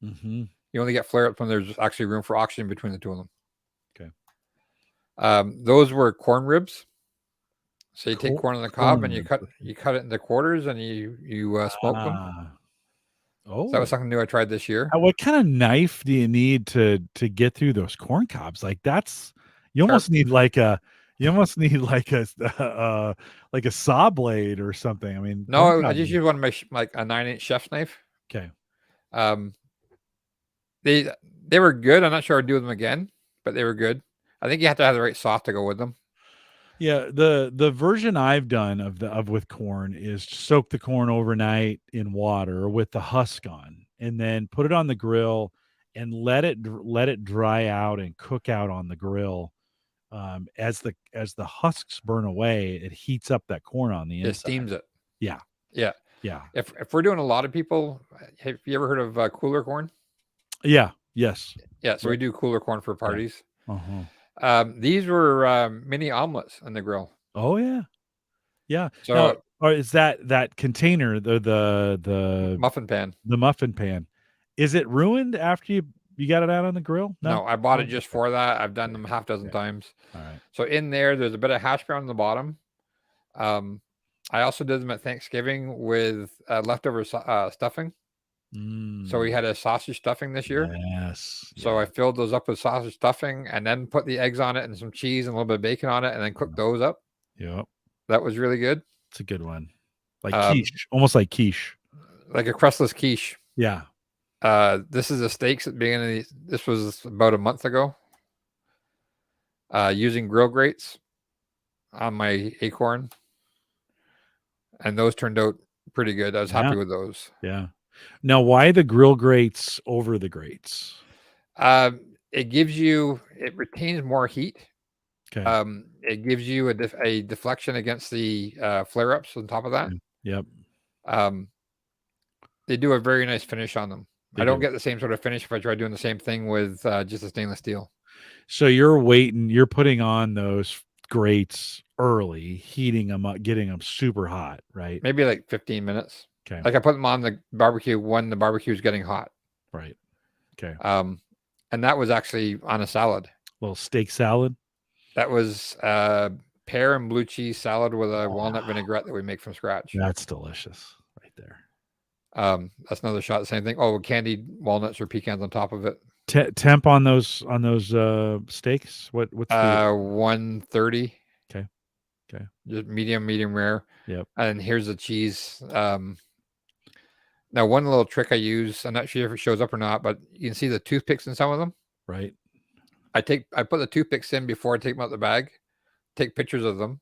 S1: Mm-hmm.
S2: You only get flare ups when there's actually room for oxygen between the two of them.
S1: Okay.
S2: Those were corn ribs. So you take corn on the cob and
S1: Corn.
S2: you cut it into quarters and you smoke them.
S1: Oh,
S2: So that was something new I tried this year.
S1: what kind of knife do you need to get through those corn cobs? Like that's you almost need like a like a saw blade or something. I mean, corn
S2: No, I
S1: cobs
S2: just use one of my like a 9-inch chef's knife.
S1: okay.
S2: They were good. I'm not sure I'd do them again, but they were good. I think you have to have the right sauce to go with them.
S1: Yeah, the version I've done of with corn is soak the corn overnight in water with the husk on, and then put it on the grill and let it dry out and cook out on the grill. As the husks burn away, it heats up that corn on the
S2: It
S1: inside.
S2: steams it.
S1: Yeah,
S2: Yeah.
S1: yeah,
S2: If we're doing a lot of people, have you ever heard of cooler corn?
S1: yeah, yes,
S2: Yeah. So we do cooler corn for parties.
S1: uh-huh.
S2: These were mini omelets on the grill.
S1: Oh yeah, yeah. Now,
S2: So
S1: or is that container
S2: muffin pan.
S1: the muffin pan? Is it ruined after you got it out on the grill?
S2: No, I bought it
S1: No?
S2: just for that. I've done
S1: Okay.
S2: them half dozen
S1: Okay.
S2: times.
S1: All right.
S2: So in there's a bit of hash brown on the bottom. I also did them at Thanksgiving with leftover stuffing. So we had a sausage stuffing this year.
S1: Yes.
S2: So I filled those up with sausage stuffing and then put the eggs on it and some cheese and a little bit of bacon on it and then cooked those up.
S1: Yep.
S2: That was really good.
S1: It's a good one. Like quiche, almost like quiche.
S2: Like a crustless quiche.
S1: Yeah.
S2: This is the steaks at the beginning. This was about a month ago. Using grill grates on my acorn. And those turned out pretty good. I was happy with those.
S1: Yeah. Now, why the grill grates over the grates?
S2: It retains more heat.
S1: Okay.
S2: It gives you a deflection against the flare ups on top of that.
S1: Yep.
S2: They do a very nice finish on them.
S1: They
S2: I don't
S1: do.
S2: get the same sort of finish if I try doing the same thing with just a stainless steel.
S1: So you're putting on those grates early, heating them up, getting them super hot, right?
S2: Maybe like 15 minutes.
S1: Okay.
S2: Like I put them on the barbecue when the barbecue is getting hot.
S1: Right. Okay.
S2: And that was actually on a salad.
S1: Little steak salad.
S2: That was pear and blue cheese salad with a walnut vinaigrette that we make from scratch.
S1: That's delicious right there.
S2: That's another shot. Same thing. Oh, candied walnuts or pecans on top of it.
S1: Temp on those steaks. What's the
S2: 130?
S1: Okay.
S2: Just medium rare.
S1: Yep.
S2: And here's the cheese. Now one little trick I use, I'm not sure if it shows up or not, but you can see the toothpicks in some of them.
S1: Right.
S2: I put the toothpicks in before I take them out the bag, take pictures of them,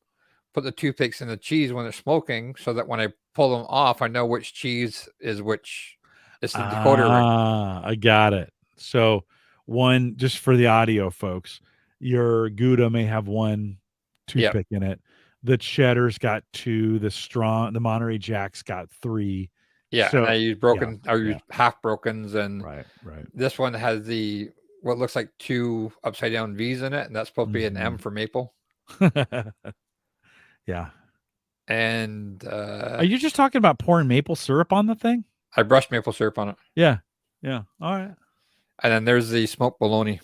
S2: put the toothpicks in the cheese when they're smoking so that when I pull them off, I know which cheese is which. It's the decoder ring.
S1: I got it. So one, just for the audio folks, your Gouda may have one toothpick in it. The Cheddar's got 2. The Monterey Jack's got 3.
S2: Yeah,
S1: so,
S2: and I use half brokens, and
S1: right.
S2: This one has what looks like 2 upside down V's in it, and that's supposed to be an M for maple.
S1: Yeah.
S2: And
S1: are you just talking about pouring maple syrup on the thing?
S2: I brushed maple syrup on it.
S1: Yeah. All right.
S2: And then there's the smoked bologna.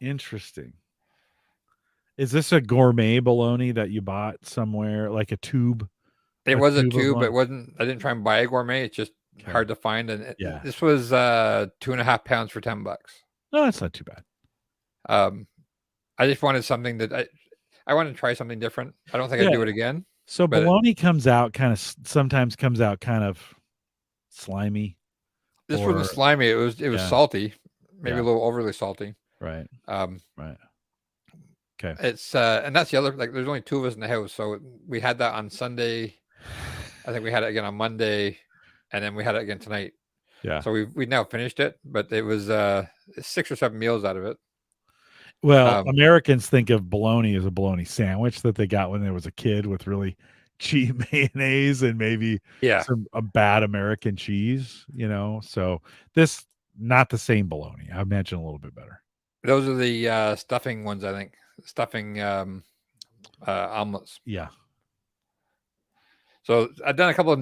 S1: Interesting. Is this a gourmet bologna that you bought somewhere, like a tube?
S2: It was a tube. It wasn't. I didn't try and buy a gourmet. It's just hard to find. And this was 2.5 pounds for $10.
S1: No, that's not too bad.
S2: I just wanted something that I wanted to try something different. I don't think I'd do it again.
S1: So
S2: But
S1: bologna comes out sometimes comes out kind of slimy
S2: this wasn't
S1: or
S2: slimy. It was
S1: yeah,
S2: salty, maybe
S1: yeah,
S2: a little overly salty.
S1: right,
S2: Um,
S1: right. Okay.
S2: it's and that's the other, like, there's only two of us in the house, so we had that on Sunday. I think we had it again on Monday, and then we had it again tonight.
S1: Yeah.
S2: So we now finished it, but it was 6 or 7 meals out of it.
S1: Well,
S2: Um,
S1: Americans think of bologna as a bologna sandwich that they got when they was a kid with really cheap mayonnaise and maybe
S2: yeah,
S1: some a bad American cheese, So this not the same bologna. I imagine a little bit better.
S2: those are the stuffing ones, I think. Stuffing omelets.
S1: Yeah.
S2: So I've done a couple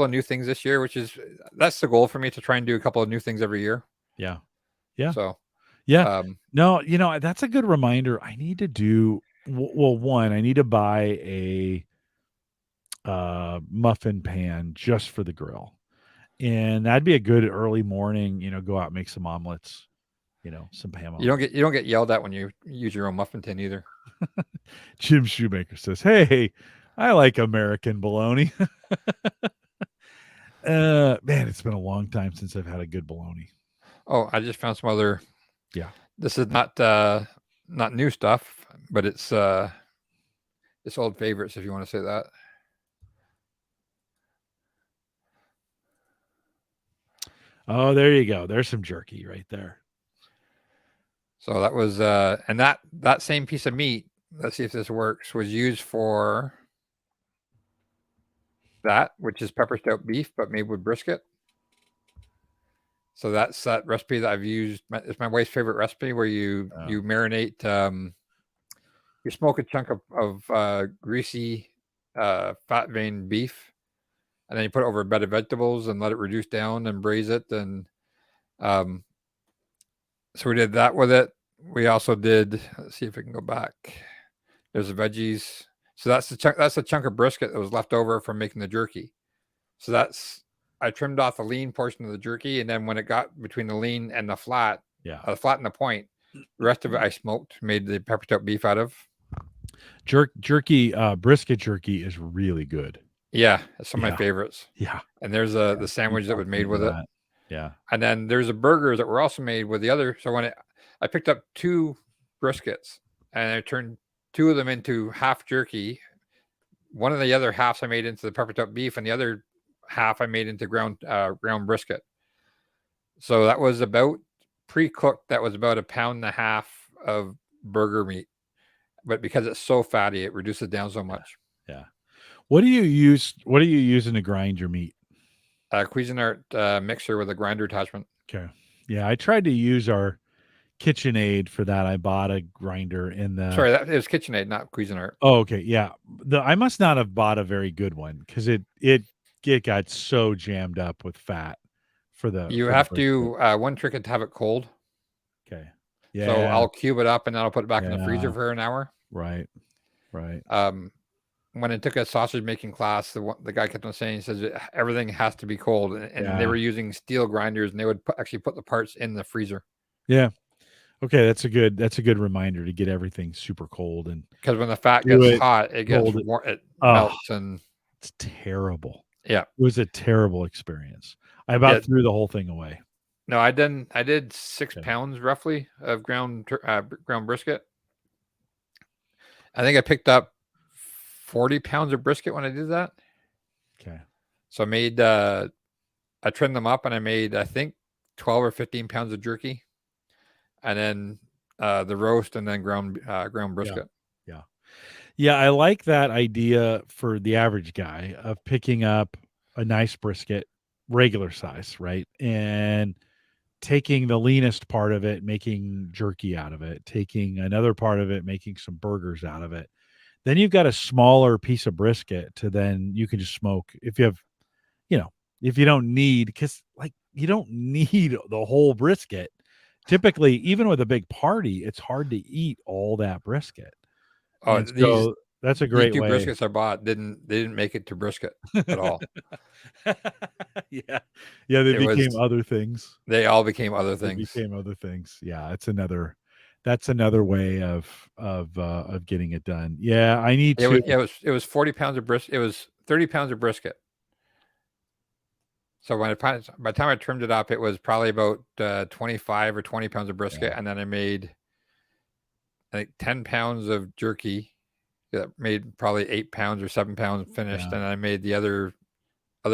S2: of new things this year, which is that's the goal for me, to try and do a couple of new things every year.
S1: Yeah. Yeah.
S2: So
S1: Yeah.
S2: um,
S1: No, that's a good reminder. I need to do well, one, I need to buy a muffin pan just for the grill. And that'd be a good early morning, go out and make some omelets, some ham
S2: you
S1: omelets.
S2: don't get yelled at when you use your own muffin tin either.
S1: Jim Shoemaker says, "Hey, I like American bologna." Man, it's been a long time since I've had a good bologna.
S2: Oh, I just found some other.
S1: Yeah.
S2: This is not new stuff, but it's old favorites, if you want to say that.
S1: Oh, there you go. There's some jerky right there.
S2: So that was and that same piece of meat, let's see if this works, was used for that, which is pepper stout beef, but made with brisket. So that's that recipe that I've used. It's my wife's favorite recipe, where you marinate, you smoke a chunk of greasy, fat vein beef, and then you put it over a bed of vegetables and let it reduce down and braise it. And so we did that with it. We also did. Let's see if we can go back. There's the veggies. So that's the chunk. That's a chunk of brisket that was left over from making the jerky. So I trimmed off the lean portion of the jerky, and then when it got between the lean and the flat, the flat and the point, the rest of it I smoked, made the pepper stout beef out of.
S1: Jerky, brisket jerky is really good.
S2: Yeah, it's some of my favorites.
S1: Yeah.
S2: And there's the sandwich that was made with it.
S1: Yeah.
S2: And then there's a burger that were also made with the other. So I picked up 2 briskets, and I turned 2 of them into half jerky. One of the other halves I made into the pepper stout beef, and the other half I made into ground brisket. So that was about pre-cooked. That was about 1.5 pounds of burger meat. But because it's so fatty, it reduces down so much.
S1: Yeah. What are you using to grind your meat?
S2: Cuisinart mixer with a grinder attachment.
S1: Okay. Yeah, I tried to use our KitchenAid for that. I bought a grinder in the.
S2: Sorry, it was KitchenAid, not Cuisinart.
S1: Oh, okay. Yeah. I must not have bought a very good one because it got so jammed up with fat for the.
S2: You have to one trick is to have it cold.
S1: Okay. Yeah.
S2: So I'll cube it up and then I'll put it back in the freezer for an hour.
S1: Right. Right.
S2: When I took a sausage making class, the guy kept on saying, he says everything has to be cold, and they were using steel grinders, and they would actually put the parts in the freezer.
S1: Yeah. Okay, that's a good reminder to get everything super cold, and
S2: because when the fat gets hot, it gets warm, it melts, and
S1: it's terrible.
S2: Yeah,
S1: it was a terrible experience. I about threw the whole thing away.
S2: No, I did 6 pounds roughly of ground brisket. I think I picked up 40 pounds of brisket when I did that.
S1: Okay.
S2: So I made, I trimmed them up, and I made, I think, 12 or 15 pounds of jerky, and then the roast, and then ground brisket.
S1: Yeah. I like that idea for the average guy of picking up a nice brisket, regular size, right? And taking the leanest part of it, making jerky out of it, taking another part of it, making some burgers out of it. Then you've got a smaller piece of brisket to then you can just smoke if you have, if you don't need, because like you don't need the whole brisket. Typically, even with a big party, it's hard to eat all that brisket.
S2: Oh,
S1: so that's a great
S2: these 2
S1: way.
S2: briskets I bought didn't make it to brisket at all.
S1: Yeah, they became other things.
S2: They all became other things.
S1: Yeah, it's another that's another way of getting it done. Yeah, I need to.
S2: It was 40 pounds of brisket. It was 30 pounds of brisket. So by the time I trimmed it up, it was probably about 25 or 20 pounds of brisket,
S1: Yeah.
S2: and then I made I think 10 pounds of jerky. That made probably 8 pounds or 7 pounds finished,
S1: Yeah.
S2: and I made the other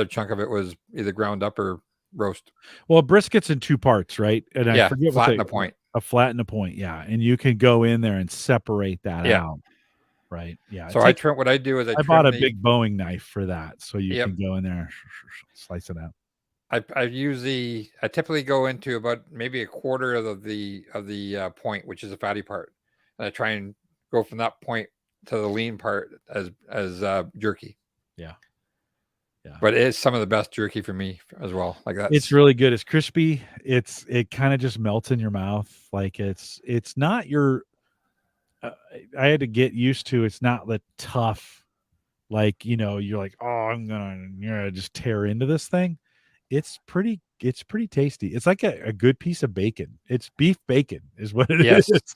S2: chunk of it was either ground up or roast.
S1: Well, brisket's in two parts, right? And I
S2: Yeah,
S1: forget what
S2: flatten the point.
S1: a flat and a point. Yeah, and you can go in there and separate that
S2: Yeah.
S1: out. Right. Yeah. It
S2: So I
S1: takes.
S2: trim. What I do is I
S1: I bought
S2: trim
S1: a
S2: the.
S1: big Boeing knife for that, so you
S2: Yep.
S1: can go in there, slice it out.
S2: I typically go into about maybe a quarter of the point, which is the fatty part, and I try and go from that point to the lean part as jerky.
S1: Yeah. Yeah.
S2: But it's some of the best jerky for me as well. Like
S1: It's
S2: that's
S1: really good. It's crispy. It kind of just melts in your mouth. Like it's not your. I had to get used to. It's not the tough. Like you're like, oh, I'm gonna just tear into this thing. It's pretty. It's pretty tasty. It's like a good piece of bacon. It's beef bacon, is what it
S2: yes.
S1: is.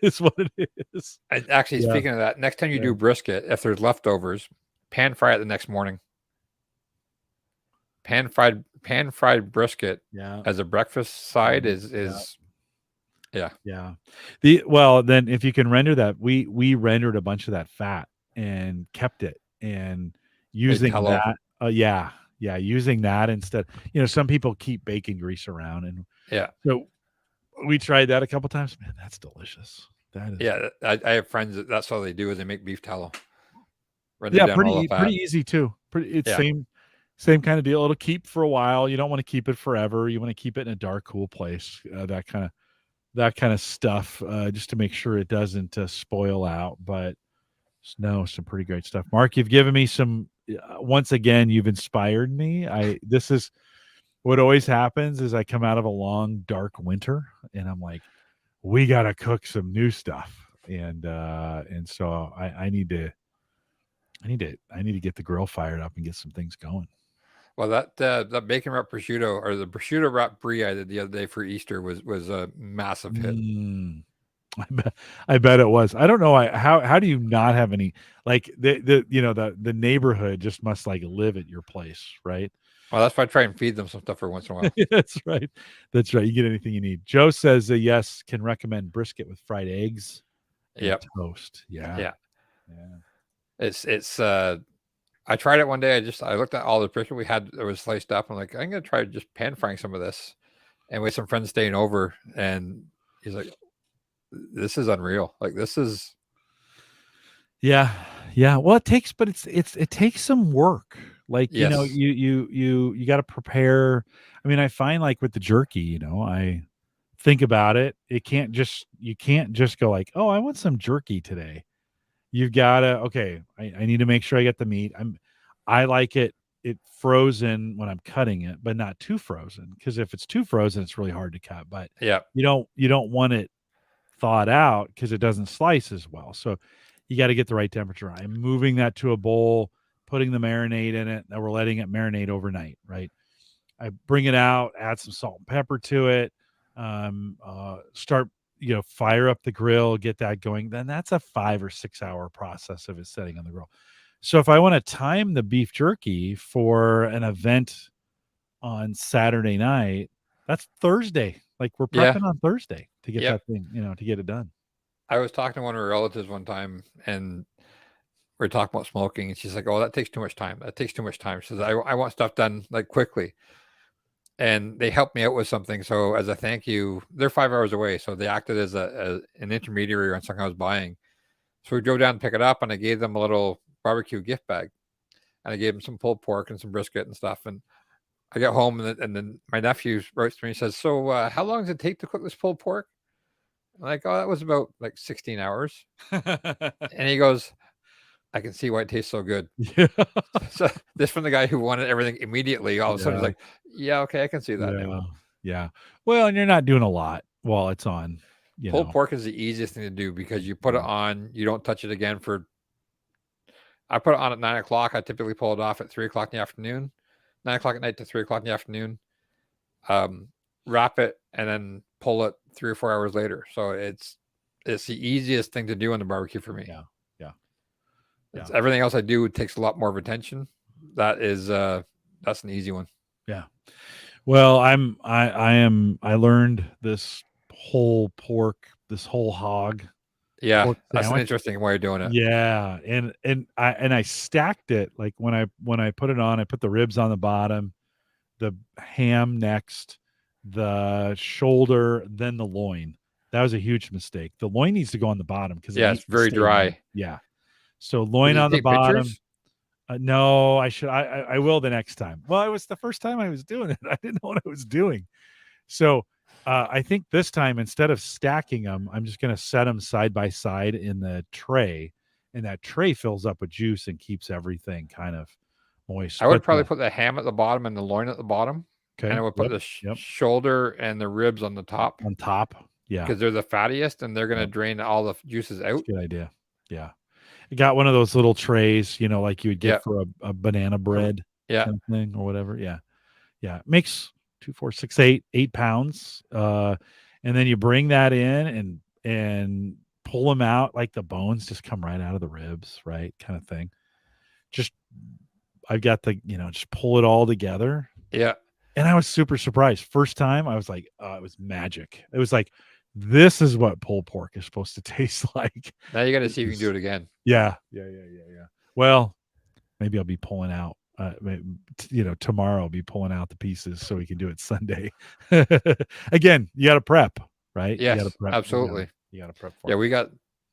S1: It's what it is.
S2: Actually,
S1: Yeah.
S2: speaking of that, next time you
S1: Yeah.
S2: do brisket, if there's leftovers, pan fry it the next morning. Pan fried brisket
S1: Yeah.
S2: as a breakfast side
S1: Yeah.
S2: yeah.
S1: Yeah. Then if you can render that, we rendered a bunch of that fat and kept it and using
S2: tallow.
S1: that. Yeah, using that instead. Some people keep bacon grease around, and
S2: Yeah.
S1: so we tried that a couple times. Man, that's delicious. That is.
S2: Yeah, I have friends that's all they do is they make beef tallow. Render
S1: Yeah,
S2: down all the fat.
S1: pretty easy too. It's
S2: Yeah.
S1: same kind of deal. It'll keep for a while. You don't want to keep it forever. You want to keep it in a dark, cool place. That kind of stuff, just to make sure it doesn't spoil out. But no, some pretty great stuff. Mark, you've given me some. Once again, you've inspired me. This is what always happens is I come out of a long, dark winter, and I'm like, we got to cook some new stuff, and so I need to get the grill fired up and get some things going.
S2: Well, that bacon wrap prosciutto or the prosciutto wrap brie I did the other day for Easter was a massive hit.
S1: I bet it was. I don't know how do you not have any, like, the neighborhood just must like live at your place, right?
S2: Well, that's why I try and feed them some stuff every once in a while.
S1: That's right. You get anything you need. Joe says yes, can recommend brisket with fried eggs and toast. Yeah.
S2: It's I tried it one day. I looked at all the brisket we had that was sliced up. I'm like, I'm gonna try just pan frying some of this. And we had some friends staying over, and he's like, "This is unreal. Like this is."
S1: Yeah. Well, it takes some work. Like
S2: Yes.
S1: you got to prepare. I mean, I find like with the jerky, I think about it. You can't just go like, oh, I want some jerky today. You've got to, okay, I need to make sure I get the meat. I like it frozen when I'm cutting it, but not too frozen, because if it's too frozen, it's really hard to cut. But
S2: Yeah.
S1: you don't want it thawed out because it doesn't slice as well. So you got to get the right temperature. I'm moving that to a bowl, putting the marinade in it, and we're letting it marinate overnight, right? I bring it out, add some salt and pepper to it, start, fire up the grill, get that going. Then that's a 5 or 6 hour process of it setting on the grill. So if I want to time the beef jerky for an event on Saturday night, that's Thursday. Like we're prepping on Thursday to get that thing, to get it done.
S2: I was talking to one of her relatives one time, and we were talking about smoking, and she's like, "Oh, that takes too much time. That takes too much time." She says, "I want stuff done like quickly." And they helped me out with something. So as a thank you, they're 5 hours away, so they acted as an intermediary on something I was buying. So we drove down to pick it up, and I gave them a little barbecue gift bag, and I gave them some pulled pork and some brisket and stuff. And I got home, and then my nephew wrote to me and says, "So how long does it take to cook this pulled pork?" I'm like, "Oh, that was about like 16 hours." And he goes, "I can see why it tastes so good."
S1: Yeah.
S2: So this from the guy who wanted everything immediately. All of a sudden, he's like, "Yeah, okay, I can see that now."
S1: Yeah. Well, and you're not doing a lot while it's on.
S2: Pulled pork is the easiest thing to do because you put it on, you don't touch it again I put it on at 9 o'clock. I typically pull it off at 3 o'clock in the afternoon, 9 o'clock at night to 3 o'clock in the afternoon. Wrap it and then pull it 3 or 4 hours later. So it's the easiest thing to do on the barbecue for me.
S1: Yeah.
S2: Everything else I do takes a lot more of attention. That's an easy one.
S1: Yeah. Well, I learned this whole hog
S2: Yeah,
S1: pork
S2: that's an
S1: sandwich.
S2: interesting way of doing it.
S1: Yeah, and I stacked it like when I put it on, I put the ribs on the bottom, the ham next, the shoulder, then the loin. That was a huge mistake. The loin needs to go on the bottom because it
S2: Yeah,
S1: needs
S2: it's
S1: to
S2: very
S1: stay warm.
S2: dry.
S1: Yeah. So
S2: Did
S1: loin
S2: you
S1: on the
S2: take
S1: bottom.
S2: pictures?
S1: No, I should. I will the next time. Well, it was the first time I was doing it. I didn't know what I was doing. So I think this time, instead of stacking them, I'm just going to set them side by side in the tray, and that tray fills up with juice and keeps everything kind of moist.
S2: I would
S1: But
S2: probably put the ham at the bottom and the loin at the bottom, and
S1: okay,
S2: I would put the shoulder and the ribs on the top.
S1: On top, yeah,
S2: because they're the fattiest, and they're going to drain all the juices out.
S1: That's a good idea. Yeah, I got one of those little trays, like you would get for a banana bread, kind of thing or whatever. Yeah, it makes 2, 4, 6, 8 pounds, and then you bring that in and pull them out, like the bones just come right out of the ribs, right, kind of thing. Just I've got the just pull it all together.
S2: Yeah.
S1: And I was super surprised. First time, I was like, it was magic. It was like, this is what pulled pork is supposed to taste like.
S2: Now you got to see if you can do it again.
S1: Yeah. Well, maybe I'll be pulling out. Tomorrow I'll be pulling out the pieces so we can do it Sunday. Again, you got to prep, right?
S2: Yes,
S1: you got to prep.
S2: absolutely.
S1: You got to prep.
S2: Yeah, we got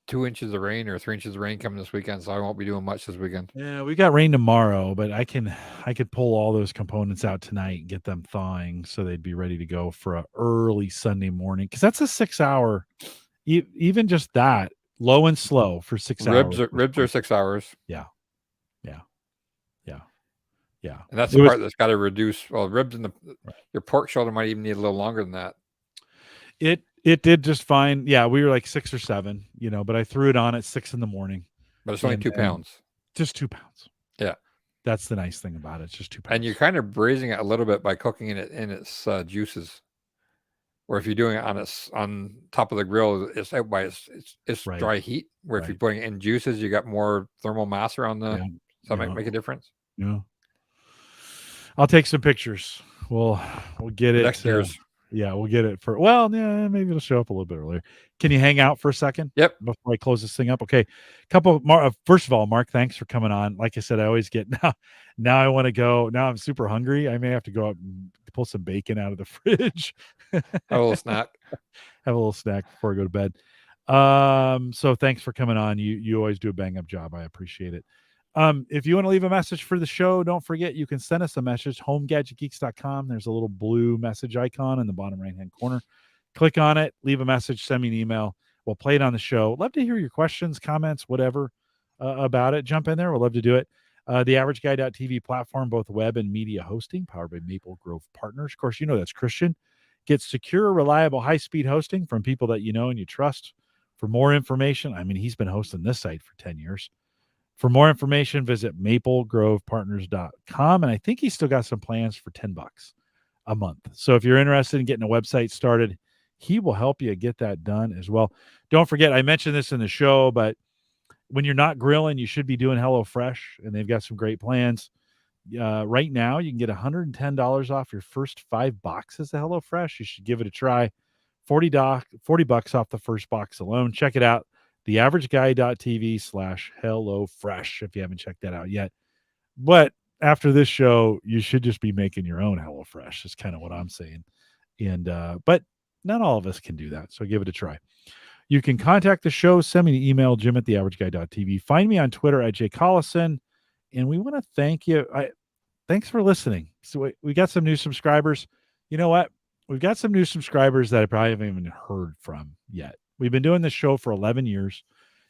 S2: 2 inches of rain or 3 inches of rain coming this weekend, so I won't be doing much this weekend.
S1: Yeah, we got rain tomorrow, but I could pull all those components out tonight and get them thawing so they'd be ready to go for an early Sunday morning. Because that's a 6-hour, even just that, low and slow for 6 hours.
S2: Ribs are 6 hours.
S1: Yeah.
S2: And that's the part that's got to reduce. Well, ribs and your pork shoulder might even need a little longer than that.
S1: It did just fine. Yeah, we were like 6 or 7, but I threw it on at 6 a.m.
S2: But it's only 2 pounds.
S1: Just 2 pounds.
S2: Yeah.
S1: That's the nice thing about it. It's just 2 pounds.
S2: And you're kind of braising it a little bit by cooking it in its juices. Or if you're doing it on top of the grill, it's out by its dry heat. Where if you're putting it in juices, you got more thermal mass around the. Yeah. So that might make a difference.
S1: Yeah. I'll take some pictures. We'll get it
S2: next year's.
S1: Yeah, we'll get it for. Well, yeah, maybe it'll show up a little bit earlier. Can you hang out for a second?
S2: Yep.
S1: Before I close this thing up, okay. First of all, Mark, thanks for coming on. Like I said, I always get now. I want to go. Now I'm super hungry. I may have to go out and pull some bacon out of the fridge.
S2: Have a little snack.
S1: Have a little snack before I go to bed. So thanks for coming on. You always do a bang up job. I appreciate it. If you want to leave a message for the show, don't forget you can send us a message, homegadgetgeeks.com. There's a little blue message icon in the bottom right-hand corner. Click on it, leave a message, send me an email. We'll play it on the show. Love to hear your questions, comments, whatever about it. Jump in there. We'll love to do it. The AverageGuy.tv platform, both web and media hosting, powered by Maple Grove Partners. Of course, that's Christian. Get secure, reliable, high-speed hosting from people that you know and you trust. For more information, he's been hosting this site for 10 years. For more information, visit maplegrovepartners.com. And I think he's still got some plans for $10 a month. So if you're interested in getting a website started, he will help you get that done as well. Don't forget, I mentioned this in the show, but when you're not grilling, you should be doing HelloFresh, and they've got some great plans. Right now, you can get $110 off your first 5 boxes of HelloFresh. You should give it a try. $40 off the first box alone. Check it out. theaverageguy.tv/HelloFresh if you haven't checked that out yet. But after this show, you should just be making your own HelloFresh. Is kind of what I'm saying. And but not all of us can do that, so give it a try. You can contact the show. Send me an email, jim@theaverageguy.tv. Find me on Twitter at Jim Collison. And we want to thank you. Thanks for listening. So we got some new subscribers. You know what? We've got some new subscribers that I probably haven't even heard from yet. We've been doing this show for 11 years.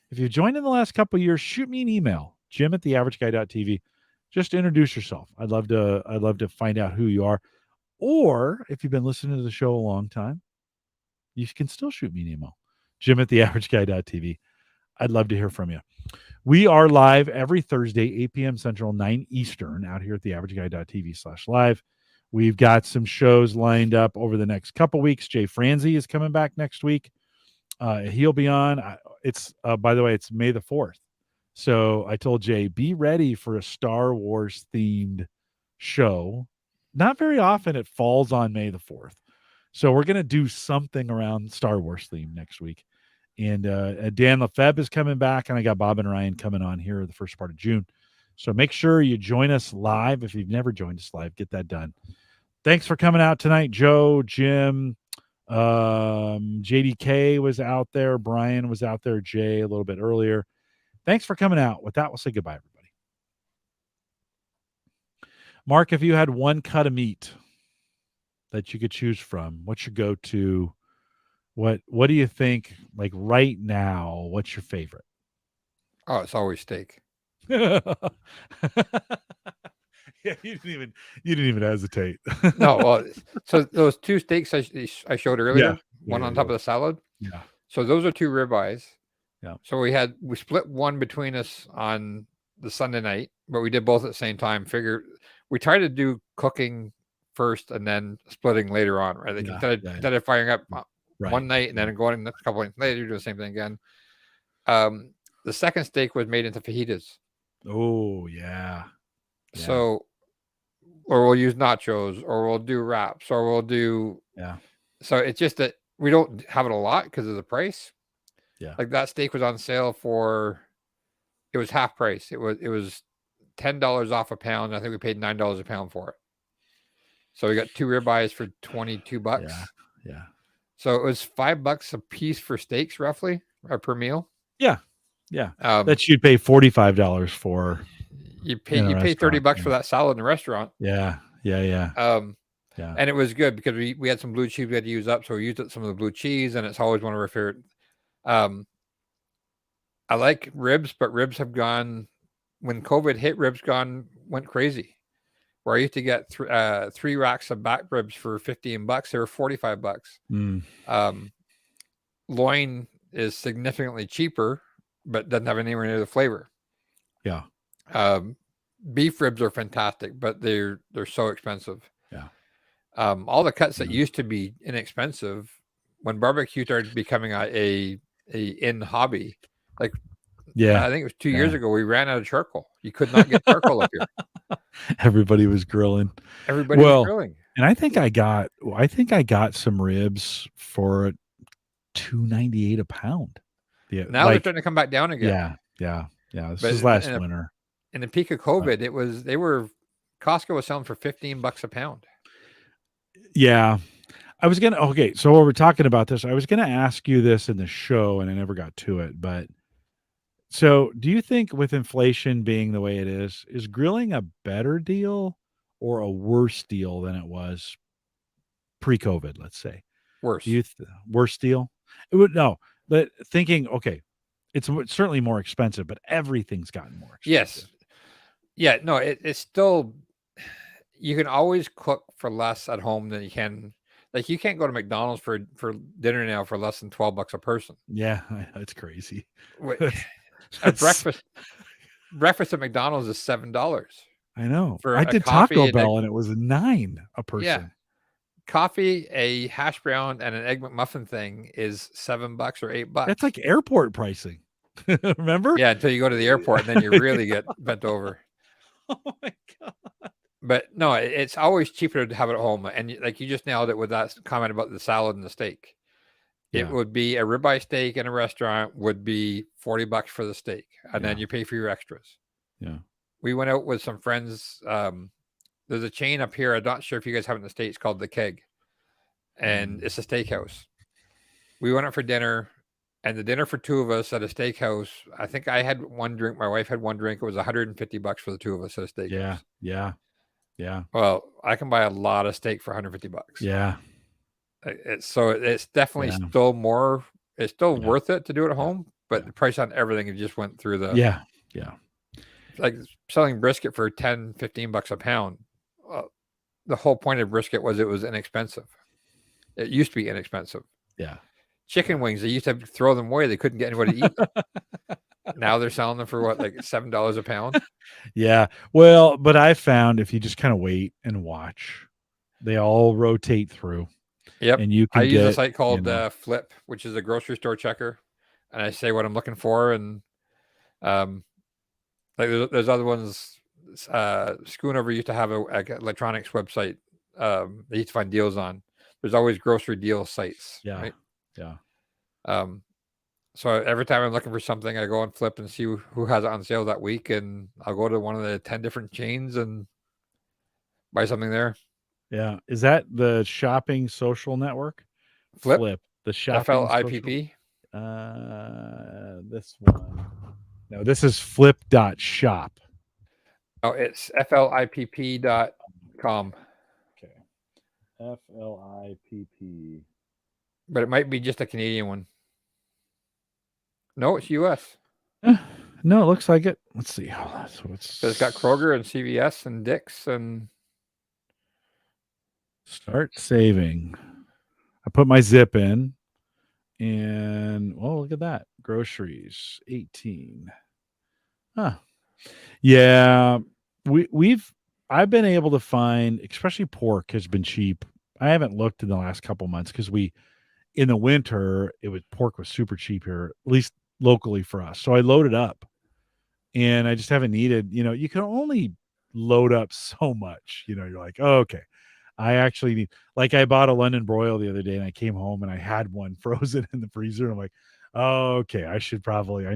S1: If you've joined in the last couple of years, shoot me an email, jim@theaverageguy.tv. Just introduce yourself. I'd love to find out who you are. Or if you've been listening to the show a long time, you can still shoot me an email, jim@theaverageguy.tv. I'd love to hear from you. We are live every Thursday, 8 p.m. Central, 9 Eastern, out here at theaverageguy.tv/live. We've got some shows lined up over the next couple weeks. Jay Franzi is coming back next week. He'll be on. It's by the way, it's May the 4th. So I told Jay, be ready for a Star Wars themed show. Not very often it falls on May the 4th. So we're going to do something around Star Wars theme next week. And Dan Lefebvre is coming back, and I got Bob and Ryan coming on here the first part of June. So make sure you join us live. If you've never joined us live, get that done. Thanks for coming out tonight, Joe, Jim, JDK was out there. Brian was out there. Jay a little bit earlier. Thanks for coming out. With that, we'll say goodbye, everybody. Mark, if you had one cut of meat that you could choose from, what's your go-to? What do you think, like right now, what's your favorite?
S2: Oh, it's always steak.
S1: Yeah, you didn't even hesitate.
S2: No, well, so those two steaks I showed earlier, one on top of the salad.
S1: Yeah.
S2: So those are two ribeyes.
S1: Yeah.
S2: So we split one between us on the Sunday night, but we did both at the same time. We try to do cooking first and then splitting later on, right? Like instead of firing up one night and then going a couple nights later, do the same thing again. The second steak was made into fajitas.
S1: Oh yeah.
S2: So, or we'll use nachos, or we'll do wraps, or we'll do So it's just that we don't have it a lot because of the price.
S1: Yeah.
S2: Like that steak was on sale it was half price. It was $10 off a pound. I think we paid $9 a pound for it. So we got two ribeyes for $22.
S1: Yeah.
S2: So it was $5 a piece for steaks, roughly, or per meal.
S1: Yeah. That you'd pay $45 for.
S2: You pay $30 for that salad in a restaurant.
S1: Yeah.
S2: And it was good because we had some blue cheese we had to use up, so we used some of the blue cheese, and it's always one of our favorite. I like ribs, but ribs have gone when COVID hit. Ribs went crazy. Where I used to get 3 racks of back ribs for $15, they were $45. Loin is significantly cheaper, but doesn't have anywhere near the flavor.
S1: Yeah.
S2: Beef ribs are fantastic, but they're so expensive.
S1: Yeah.
S2: All the cuts that used to be inexpensive, when barbecue started becoming a in hobby, like I think it was 2 years ago, we ran out of charcoal. You could not get charcoal up here.
S1: Everybody was grilling.
S2: Was grilling.
S1: And I think I got some ribs for $2.98 a pound.
S2: Yeah, now they're starting to come back down again.
S1: Yeah. This was last winter.
S2: In the peak of COVID, Costco was selling for $15 a pound.
S1: Yeah. So while we're talking about this, I was gonna ask you this in the show and I never got to it, but so do you think with inflation being the way it is grilling a better deal or a worse deal than it was pre-COVID, let's say?
S2: Worse.
S1: Worse deal? But thinking, okay, it's certainly more expensive, but everything's gotten more expensive.
S2: Yes. Yeah, no, it's still, you can always cook for less at home than you can. Like you can't go to McDonald's for dinner now for less than $12 a person.
S1: Yeah, that's crazy.
S2: Breakfast at McDonald's is $7.
S1: I know. I did Taco Bell and it was $9 a person.
S2: Yeah. Coffee, a hash brown, and an egg McMuffin thing is $7 or $8.
S1: That's like airport pricing. Remember?
S2: Yeah, until you go to the airport and then you really get bent over.
S1: Oh my God.
S2: But no, it's always cheaper to have it at home. And like you just nailed it with that comment about the salad and the steak. It would be a ribeye steak in a restaurant would be $40 for the steak. And then you pay for your extras.
S1: Yeah.
S2: We went out with some friends. There's a chain up here. I'm not sure if you guys have it in the States called The Keg. And it's a steakhouse. We went out for dinner. And the dinner for two of us at a steakhouse, I think I had one drink. My wife had one drink. It was $150 for the two of us at a steakhouse.
S1: Yeah.
S2: Well, I can buy a lot of steak for $150.
S1: Yeah.
S2: It's definitely still more. It's still worth it to do it at home, but the price on everything just went through the.
S1: Yeah.
S2: Like selling brisket for $10, $15 a pound. The whole point of brisket was it was inexpensive. It used to be inexpensive.
S1: Yeah.
S2: Chicken wings, they used to throw them away. They couldn't get anybody to eat them. Now they're selling them for what, like $7 a pound?
S1: Yeah. Well, but I found if you just kind of wait and watch, They all rotate through,
S2: Yep.
S1: and you
S2: I
S1: can
S2: use a
S1: get,
S2: site called Flip, which is a grocery store checker, and I say what I'm looking for, and um, like there's other ones. Schoonover used to have a electronics website. They used to find deals on. There's always grocery deal sites,
S1: yeah,
S2: right?
S1: yeah,
S2: Um, so every time I'm looking for something, I go on Flip and see who has it on sale that week, and I'll go to one of the 10 different chains and buy something there.
S1: yeah. Is that the shopping social network?
S2: Flip,
S1: Flip, the shopping social.
S2: FLIPP.
S1: This one. No, this is flip.shop.
S2: Oh, it's FLIPP.com,
S1: Okay. FLIPP.
S2: but it might be just a Canadian one. No, it's US.
S1: No, it looks like it. Let's see. So
S2: But it's got Kroger and CVS and Dick's and
S1: start saving. I put my zip in, and well, look at that. Groceries 18. Huh. Yeah. We've I've been able to find, especially pork has been cheap. I haven't looked in the last couple months because we in the winter pork was super cheap here, at least locally for us. So I loaded up, and I just haven't needed, you can only load up so much. You're like, oh, okay. I actually need, like, I bought a London broil the other day, and I came home and I had one frozen in the freezer. I'm like, oh, okay, I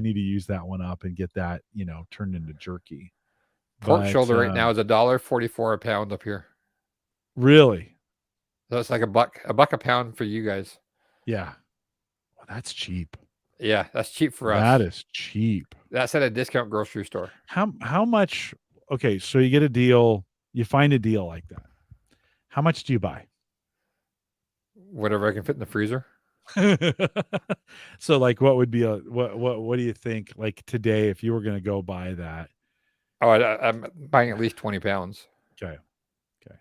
S1: need to use that one up and get that, turned into jerky.
S2: pork
S1: But
S2: shoulder right now is $1.44 a pound up here.
S1: really,
S2: So it's like a buck a pound for you guys.
S1: yeah, well, that's cheap.
S2: Yeah, that's cheap for
S1: That
S2: us.
S1: is cheap.
S2: That's at a discount grocery store.
S1: How much? Okay, so you get a deal, you find a deal like that. How much do you buy?
S2: Whatever I can fit in the freezer.
S1: So, like, what would be what do you think, like, today, if you were going to go buy that?
S2: Oh, I'm buying at least 20 pounds.
S1: Okay. Okay.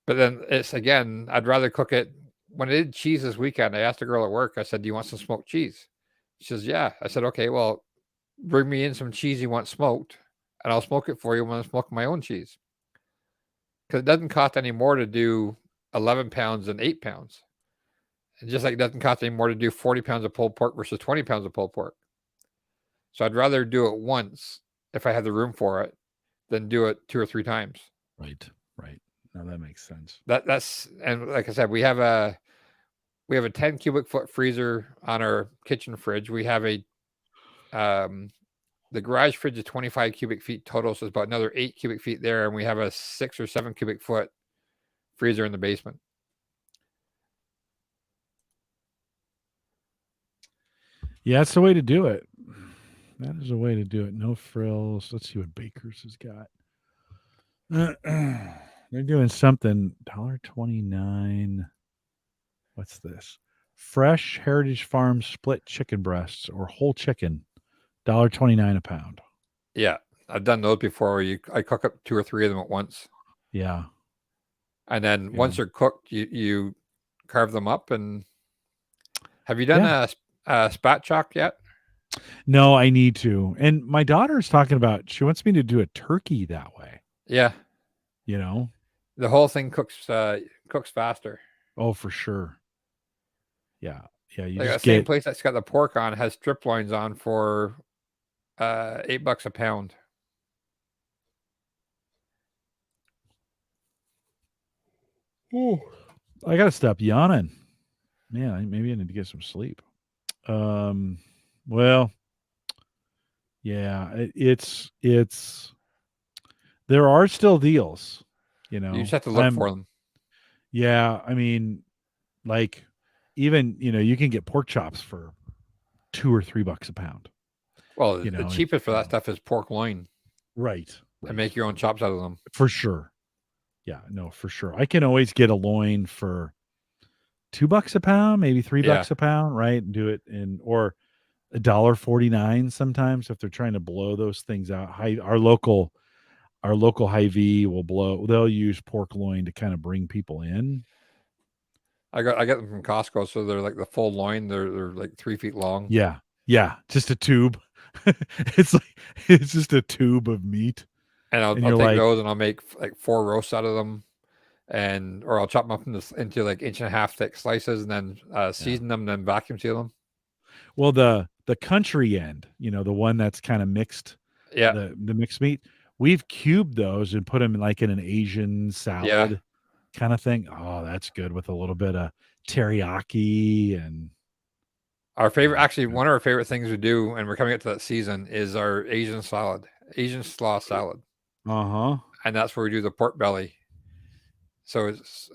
S2: But then it's again, I'd rather cook it. When I did cheese this weekend, I asked a girl at work, I said, "Do you want some smoked cheese?" She says, "Yeah." I said, "Okay, well, bring me in some cheese you want smoked, and I'll smoke it for you when I'm smoking my own cheese. Because it doesn't cost any more to do 11 pounds than 8 pounds. And just like it doesn't cost any more to do 40 pounds of pulled pork versus 20 pounds of pulled pork. So I'd rather do it once if I have the room for it than do it 2 or 3 times.
S1: Right. Right. Now that makes sense.
S2: That's and like I said, we have a 10 cubic foot freezer on our kitchen fridge. We have the garage fridge is 25 cubic feet total, so it's about another 8 cubic feet there, and we have a 6 or 7 cubic foot freezer in the basement.
S1: Yeah, that's the way to do it. That is a way to do it. No frills. Let's see what Baker's has got. They're doing something. $1.29. What's this? Fresh Heritage Farm split chicken breasts or whole chicken. $1.29 a pound.
S2: Yeah, I've done those before. I cook up 2 or 3 of them at once,
S1: Yeah.
S2: and then
S1: Yeah.
S2: once they're cooked, you carve them up. And have you done
S1: Yeah.
S2: a spatchcock yet?
S1: No, I need to. And my daughter's talking about, she wants me to do a turkey that way,
S2: Yeah,
S1: you know?
S2: the whole thing cooks faster.
S1: Oh, for sure. Yeah. Yeah. You
S2: Like
S1: just
S2: that same
S1: get,
S2: place that's got the pork on has strip loins on for $8 a pound.
S1: oh, I got to stop yawning. Man, maybe I need to get some sleep. Well, yeah, it's, there are still deals,
S2: You just have to look for them.
S1: yeah, I mean, like, even, you can get pork chops for $2 or $3 a pound.
S2: Well, the
S1: It's,
S2: cheapest for that stuff is pork loin,
S1: right,
S2: and make your own chops out of them.
S1: for sure. Yeah, no, for sure. I can always get a loin for $2 a pound, maybe $3 a pound, right? And do it or $1.49 sometimes if they're trying to blow those things out. Our local Hy-Vee they'll use pork loin to kind of bring people in.
S2: I get them from Costco, so they're like the full loin. They're like 3 feet long.
S1: Yeah. Yeah. Just a tube. It's just a tube of meat.
S2: And I'll
S1: you're
S2: take
S1: like,
S2: those and I'll make like 4 roasts out of them. or I'll chop them up into like 1.5 inch thick slices, and then season them, and then vacuum seal them.
S1: Well, the country end, the one that's kind of mixed,
S2: Yeah,
S1: the mixed meat, we've cubed those and put them like in an Asian salad kind of thing. Oh, that's good with a little bit of teriyaki and
S2: our favorite, actually, one of our favorite things we do, and we're coming up to that season, is our Asian slaw salad. And that's where we do the pork belly. So it's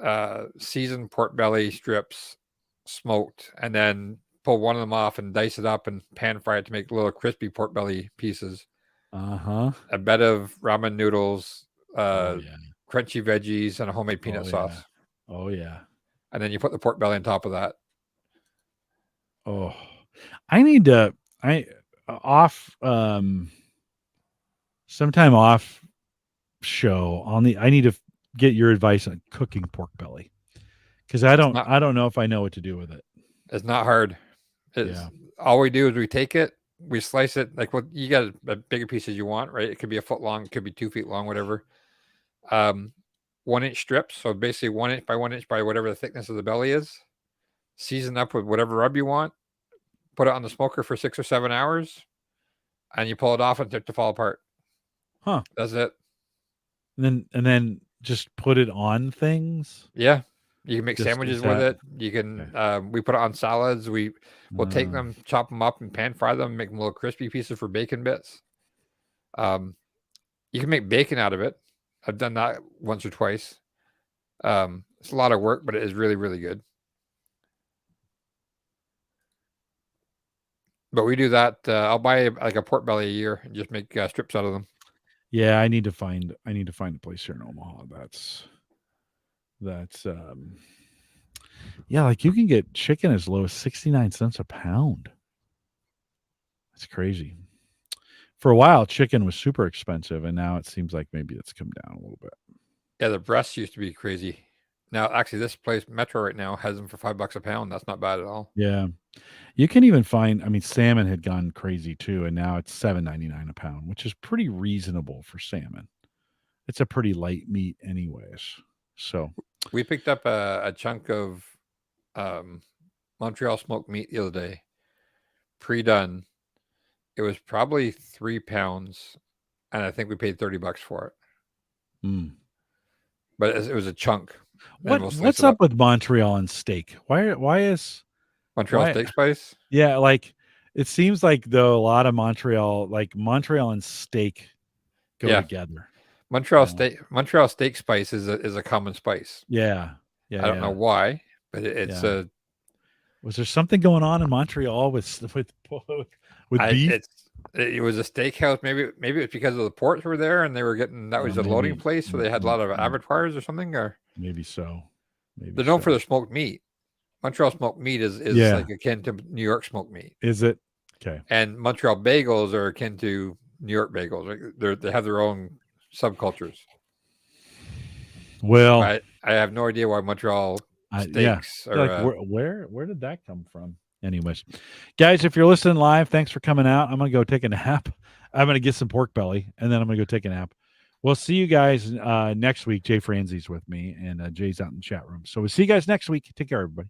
S2: seasoned pork belly strips, smoked, and then pull one of them off and dice it up and pan fry it to make little crispy pork belly pieces. A bed of ramen noodles, crunchy veggies, and a homemade peanut sauce.
S1: Oh yeah.
S2: And then you put the pork belly on top of that.
S1: Oh, I need to sometime off show. I need to get your advice on cooking pork belly, because I don't know if I know what to do with it.
S2: It's not hard. All we do is we take it, we slice it like what you got a bigger piece as you want, right? It could be a foot long, it could be 2 feet long, whatever. 1 inch strips, so basically 1 inch by 1 inch by whatever the thickness of the belly is. Season up with whatever rub you want. Put it on the smoker for 6 or 7 hours, and you pull it off and it to fall apart. That's it.
S1: And then just put it on things.
S2: Yeah, you can make sandwiches with it. You can. We put it on salads. We'll take them, chop them up, and pan fry them, make them little crispy pieces for bacon bits. You can make bacon out of it. I've done that once or twice. It's a lot of work, but it is really, really good. But we do that. I'll buy like a pork belly a year and just make strips out of them.
S1: Yeah, I need to find a place here in Omaha. That's yeah, like you can get chicken as low as 69 cents a pound. That's crazy. For a while, chicken was super expensive, and now it seems like maybe it's come down a little bit.
S2: Yeah, the breasts used to be crazy. Now, actually, this place, Metro, right now has them for $5 a pound. That's not bad at all.
S1: Yeah. You can even find, salmon had gone crazy too, and now it's $7.99 a pound, which is pretty reasonable for salmon. It's a pretty light meat anyways. So
S2: we picked up a chunk of Montreal smoked meat the other day, pre-done. It was probably 3 pounds, and I think we paid $30 for it. But it was a chunk.
S1: What's up with Montreal and steak? Why is
S2: Montreal steak spice?
S1: Yeah, like it seems like though a lot of Montreal and steak go together.
S2: Montreal steak spice is a common spice.
S1: Yeah.
S2: I don't know why, but it's a.
S1: Was there something going on in Montreal with beef?
S2: It was a steakhouse. Maybe it was because of the ports were there, and they were getting that was a loading place, so they had a lot of abattoirs or something. Or
S1: maybe so.
S2: They're known for their smoked meat. Montreal smoked meat is like akin to New York smoked meat.
S1: Is it? Okay.
S2: And Montreal bagels are akin to New York bagels. Right? They have their own subcultures.
S1: Well,
S2: I have no idea why Montreal steaks are.
S1: Like, where did that come from? Anyways, guys, if you're listening live, thanks for coming out. I'm going to go take a nap. I'm going to get some pork belly, and then I'm going to go take a nap. We'll see you guys next week. Jay Franzi's with me, and Jay's out in the chat room. So we'll see you guys next week. Take care, everybody.